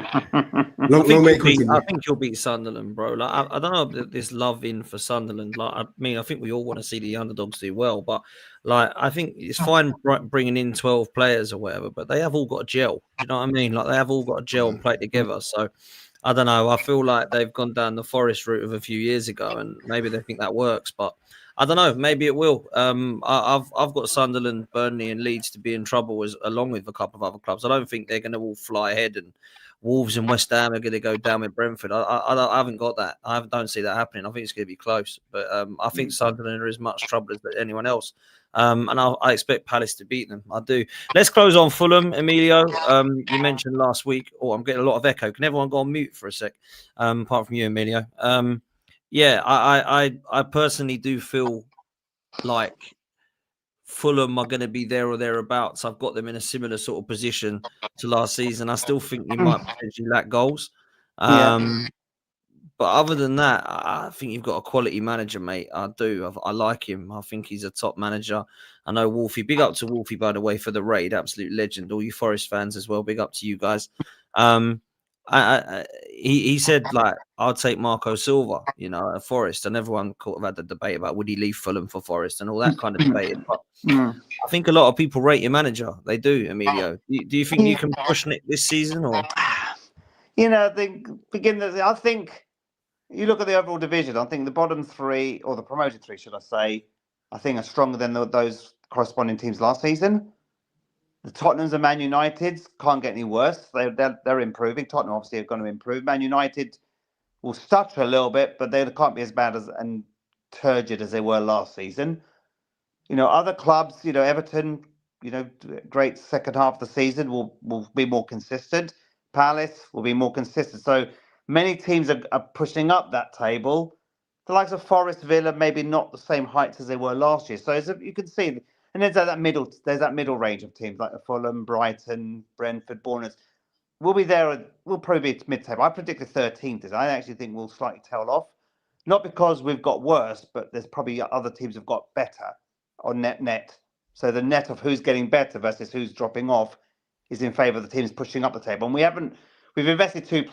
I think you'll beat Sunderland, bro. Like I don't know this love in for Sunderland. Like I mean, I think we all want to see the underdogs do well, but like I think it's fine bringing in 12 players or whatever, but they have all got a gel. You know what I mean? Like they have all got a gel and play together. So I don't know. I feel like they've gone down the Forest route of a few years ago, and maybe they think that works, but I don't know. Maybe it will. I've got Sunderland, Burnley, and Leeds to be in trouble along with a couple of other clubs. I don't think they're going to all fly ahead, and Wolves and West Ham are going to go down with Brentford. I haven't got that. I don't see that happening. I think it's going to be close, but I think Sunderland are as much trouble as anyone else. And I expect Palace to beat them. I do. Let's close on Fulham, Emilio. You mentioned last week. Oh, I'm getting a lot of echo. Can everyone go on mute for a sec? Apart from you, Emilio. Yeah, I personally do feel like Fulham are going to be there or thereabouts. I've got them in a similar sort of position to last season. I still think we might potentially lack goals. But other than that, I think you've got a quality manager, mate. I do. I like him. I think he's a top manager. I know Wolfie. Big up to Wolfie, by the way, for the raid. Absolute legend. All you Forest fans as well. Big up to you guys. He said, like, I'll take Marco Silva, at Forest, and everyone kind of had the debate about would he leave Fulham for Forest and all that kind of debate. But I think a lot of people rate your manager. They do, Emilio. Do you think you can push Nick this season, or? I think you look at the overall division. I think the bottom three, or the promoted three, should I say, I think are stronger than those corresponding teams last season. The Tottenhams and Man United can't get any worse. They're improving. Tottenham obviously are going to improve. Man United will stutter a little bit, but they can't be as bad and turgid as they were last season. Other clubs, Everton, great second half of the season will be more consistent. Palace will be more consistent. So many teams are pushing up that table. The likes of Forest, Villa, maybe not the same heights as they were last year. So you can see, and there's that middle range of teams like Fulham, Brighton, Brentford, Bournemouth. We'll be there. We'll probably be mid-table. I predicted 13th. I actually think we'll slightly tail off, not because we've got worse, but there's probably other teams have got better on net. So the net of who's getting better versus who's dropping off is in favour of the teams pushing up the table. And we've invested two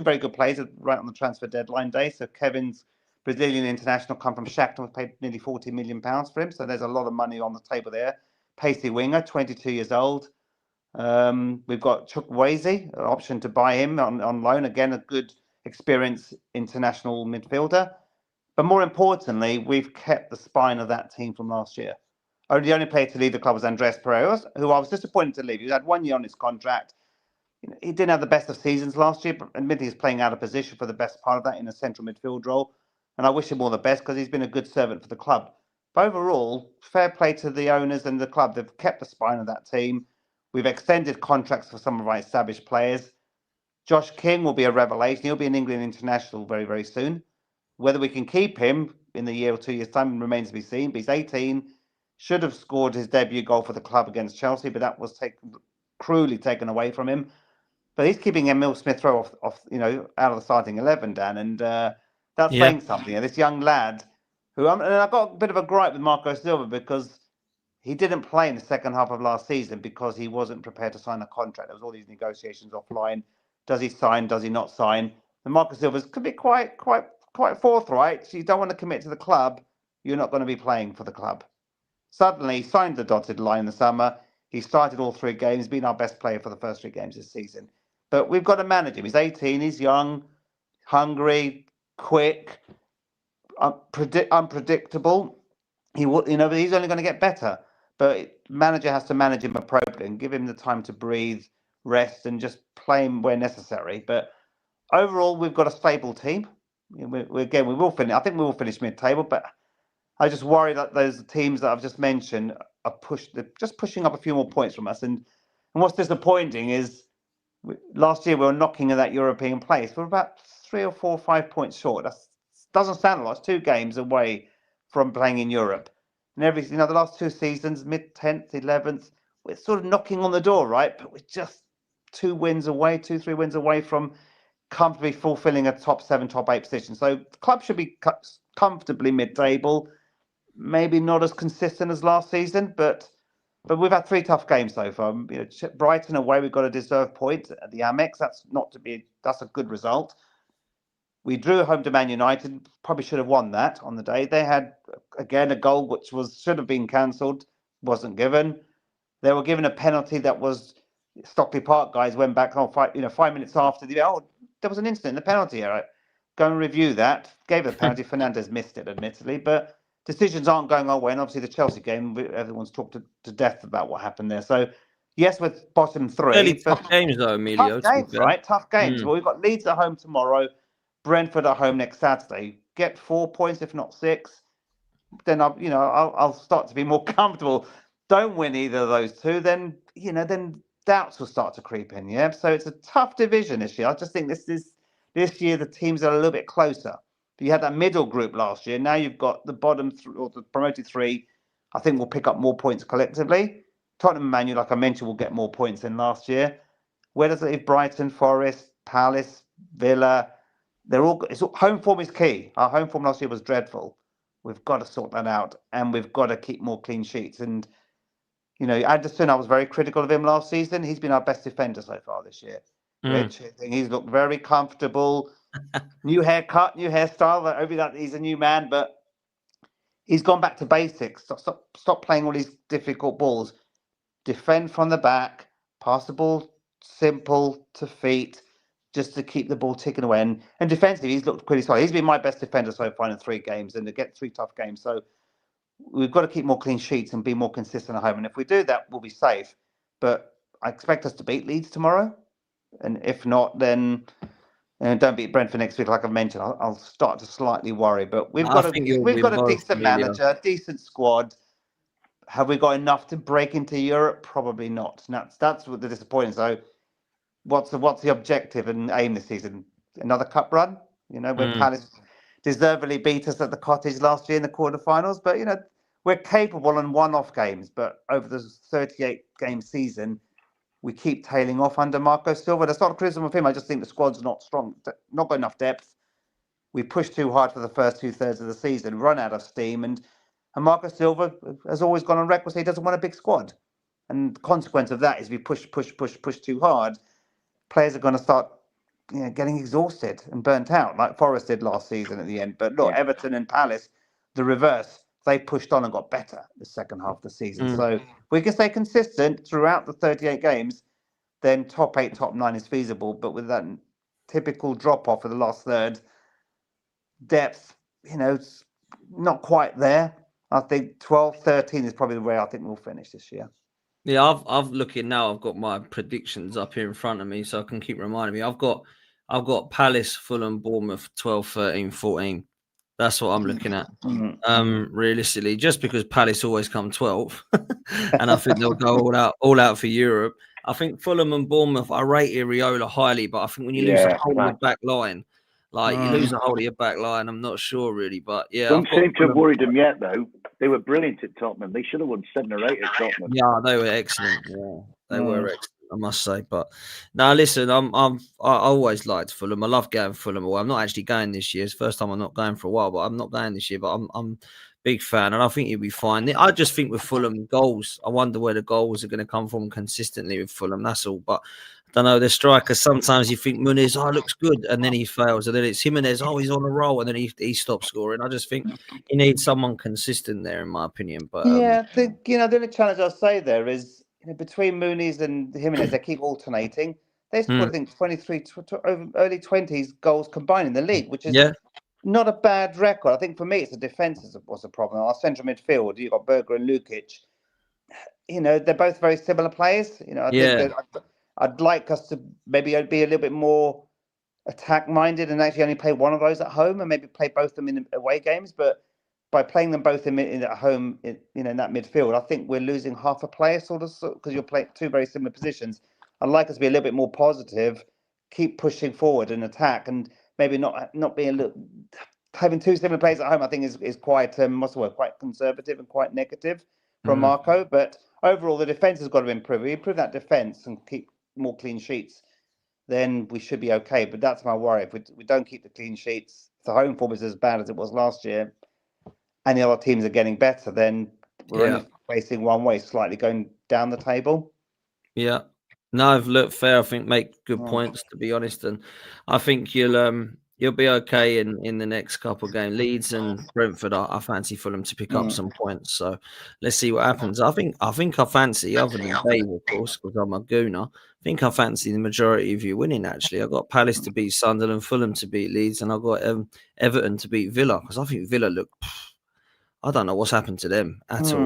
very good players right on the transfer deadline day. So Kevin's Brazilian international come from Shakhtar, was paid nearly £40 million for him. So there's a lot of money on the table there. Pacey winger, 22 years old. We've got Chukwueze, an option to buy him on loan. Again, a good experienced international midfielder. But more importantly, we've kept the spine of that team from last year. The only player to leave the club was Andres Pereira, who I was disappointed to leave. He had 1 year on his contract. He didn't have the best of seasons last year, but admittedly he's playing out of position for the best part of that in a central midfield role. And I wish him all the best because he's been a good servant for the club. But overall, fair play to the owners and the club. They've kept the spine of that team. We've extended contracts for some of our established players. Josh King will be a revelation. He'll be an England international very, very soon. Whether we can keep him in the year or 2 years' time remains to be seen. But he's 18, should have scored his debut goal for the club against Chelsea, but that was cruelly taken away from him. But he's keeping Emil Smith-Rowe off, out of the starting 11, Dan, and that's saying something. This young lad, and I got a bit of a gripe with Marco Silva because he didn't play in the second half of last season because he wasn't prepared to sign a contract. There was all these negotiations offline. Does he sign? Does he not sign? And Marco Silva could be quite forthright. So you don't want to commit to the club. You're not going to be playing for the club. Suddenly, he signed the dotted line in the summer. He started all 3 games, been our best player for the first 3 games this season. But we've got to manage him. He's 18. He's young, hungry, quick, unpredictable. He will, but he's only going to get better. But manager has to manage him appropriately and give him the time to breathe, rest, and just play him where necessary. But overall, we've got a stable team. We will finish. I think we will finish mid-table, but I just worry that those teams that I've just mentioned are just pushing up a few more points from us. And what's disappointing is last year we were knocking at that European place. We're about 3 or 4 or 5 points short. That doesn't sound a lot. It's 2 games away from playing in Europe. And the last 2 seasons, mid-10th, 11th, we're sort of knocking on the door, right? But we're just 2, 3 wins away from comfortably fulfilling a top 7, top 8 position. So the club should be comfortably mid-table. Maybe not as consistent as last season, but we've had 3 tough games so far. Brighton away, we've got a deserved point at the Amex. That's a good result. We drew home to Man United. Probably should have won that on the day. They had again a goal which should have been cancelled, wasn't given. They were given a penalty that was Stockley Park guys went back 5 minutes after there was an incident in the penalty area. Go and review that. Gave a penalty. Fernandez missed it, admittedly, but decisions aren't going our way. And obviously, the Chelsea game, everyone's talked to death about what happened there. So, yes, we're bottom 3. Fairly tough games, though, Emilio. Tough games, right? Tough games. Well, we've got Leeds at home tomorrow, Brentford at home next Saturday. Get 4 points, if not 6. Then I'll start to be more comfortable. Don't win either of those 2, then doubts will start to creep in. Yeah, so it's a tough division this year. I just think this year the teams are a little bit closer. You had that middle group last year. Now you've got the bottom or the promoted 3. I think we'll pick up more points collectively. Tottenham and Man U, like I mentioned, will get more points than last year. Where does it leave Brighton, Forest, Palace, Villa, home form is key. Our home form last year was dreadful. We've got to sort that out, and we've got to keep more clean sheets. And Anderson, I was very critical of him last season. He's been our best defender so far this year. Rich, I think he's looked very comfortable. New haircut, new hairstyle. Maybe that he's a new man, but he's gone back to basics. Stop playing all these difficult balls. Defend from the back, pass the ball simple to feet, just to keep the ball ticking away. And defensively, he's looked pretty solid. He's been my best defender so far in 3 games, and to get 3 tough games. So we've got to keep more clean sheets and be more consistent at home. And if we do that, we'll be safe. But I expect us to beat Leeds tomorrow. And if not, then don't beat Brentford next week, like I've mentioned. I'll start to slightly worry. But we've got a decent manager, a decent squad. Have we got enough to break into Europe? Probably not. And that's what the disappointing. So what's the objective and aim this season? Another cup run? When Palace deservedly beat us at the Cottage last year in the quarterfinals. But, we're capable in one-off games. But over the 38-game season, we keep tailing off under Marco Silva. That's not a criticism of him. I just think the squad's not strong, not got enough depth. We pushed too hard for the first 2/3 of the season, run out of steam. And Marco Silva has always gone on record saying he doesn't want a big squad. And the consequence of that is we push too hard. Players are going to start getting exhausted and burnt out, like Forest did last season at the end. But look, Everton and Palace, the reverse. They pushed on and got better the second half of the season. So we can stay consistent throughout the 38 games, then top 8, top 9 is feasible. But with that typical drop-off of the last third, depth, it's not quite there. I think 12, 13 is probably the way I think we'll finish this year. Yeah, I've looking now. I've got my predictions up here in front of me, so I can keep reminding me. I've got Palace, Fulham, Bournemouth, 12, 13, 14. That's what I'm looking at. Realistically, just because Palace always come 12, and I think they'll go all out for Europe. I think Fulham and Bournemouth, I rate Iriola highly, but I think when you lose a whole of your back line, you lose a whole of your back line, I'm not sure really, but yeah. Don't seem to have worried them yet, though. They were brilliant at Tottenham. They should have won 7 or 8 at Tottenham. Yeah, they were excellent. Yeah, they were excellent, I must say. But now, listen, I always liked Fulham. I love going Fulham away. I'm not actually going this year. It's the first time I'm not going for a while, but I'm not going this year. But I'm a big fan, and I think you'll be fine. I just think with Fulham goals, I wonder where the goals are going to come from consistently with Fulham. That's all. But I don't know, the strikers, sometimes you think Muniz, looks good, and then he fails. And then it's Jimenez, he's on a roll, and then he stops scoring. I just think you need someone consistent there, in my opinion. But I think, the only challenge I'll say there is, between Muniz and Jimenez, they keep alternating. They scored, I think, 23, early 20s goals combined in the league, which is not a bad record. I think for me, it's the defence was a problem. Our central midfield, you've got Berger and Lukic. They're both very similar players. I think I'd like us to maybe be a little bit more attack-minded and actually only play one of those at home and maybe play both of them in away games. But by playing them both in at home, in that midfield, I think we're losing half a player because you're playing 2 very similar positions. I'd like us to be a little bit more positive, keep pushing forward and attack, and maybe not being having 2 similar players at home. I think is quite quite conservative and quite negative from Marco. But overall, the defence has got to improve. We improve that defence and keep more clean sheets, then we should be okay. But that's my worry. If we don't keep the clean sheets, if the home form is as bad as it was last year, and the other teams are getting better, then we're only facing one way, slightly going down the table. Yeah. No, look, fair. I think make good points, to be honest, and I think you'll be okay in the next couple of games. Leeds and Brentford, I fancy Fulham to pick up some points. So let's see what happens. I think I fancy, other than Dave, of course, because I'm a gooner. I think I fancy the majority of you winning. Actually, I got Palace to beat Sunderland, Fulham to beat Leeds, and I got Everton to beat Villa, because I think Villa look. I don't know what's happened to them at all.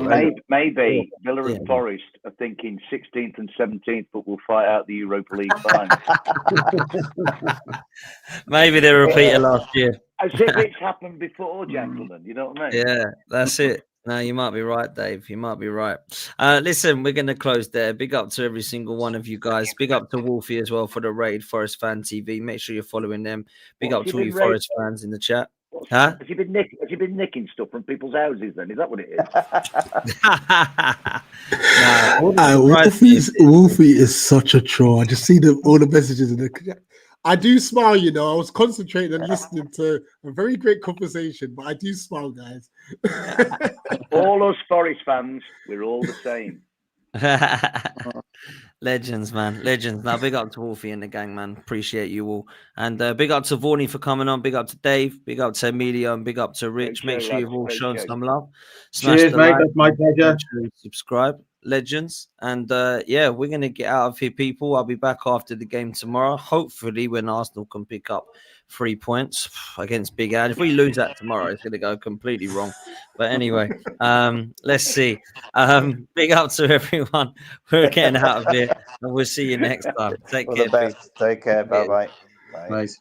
Maybe Villa and Forest are thinking 16th and 17th, but we'll fight out the Europa League final. Maybe they repeated last year. As if it's happened before, gentlemen. You know what I mean? Yeah, that's it. No, you might be right, Dave. You might be right. Listen, we're going to close there. Big up to every single one of you guys. Big up to Wolfie as well for the raid, Forest Fan TV. Make sure you're following them. Big up to all you Forest fans in the chat. Huh? Has he been nicking stuff from people's houses then? Is that what it is? Wolfie is such a troll. I just see all the messages in the chat. I do smile, you know. I was concentrating and listening to a very great conversation, but I do smile, guys. All us Forest fans, we're all the same. Legends, man. Legends. Now, big up to Wolfie and the gang, man. Appreciate you all. And big up to Vorney for coming on. Big up to Dave. Big up to Emilio. And big up to Rich. Make sure you've all shown some love. Smash Cheers, the mate. like. That's my pleasure. Make sure you subscribe. Legends. And yeah, we're going to get out of here, people. I'll be back after the game tomorrow. Hopefully, when Arsenal can pick up 3 points against Big Ad. If we lose that tomorrow, it's going to go completely wrong. But anyway, let's see. Big up to everyone. We're getting out of here, and we'll see you next time. Take All care. the best. Take care. Bye-bye. Bye. Nice.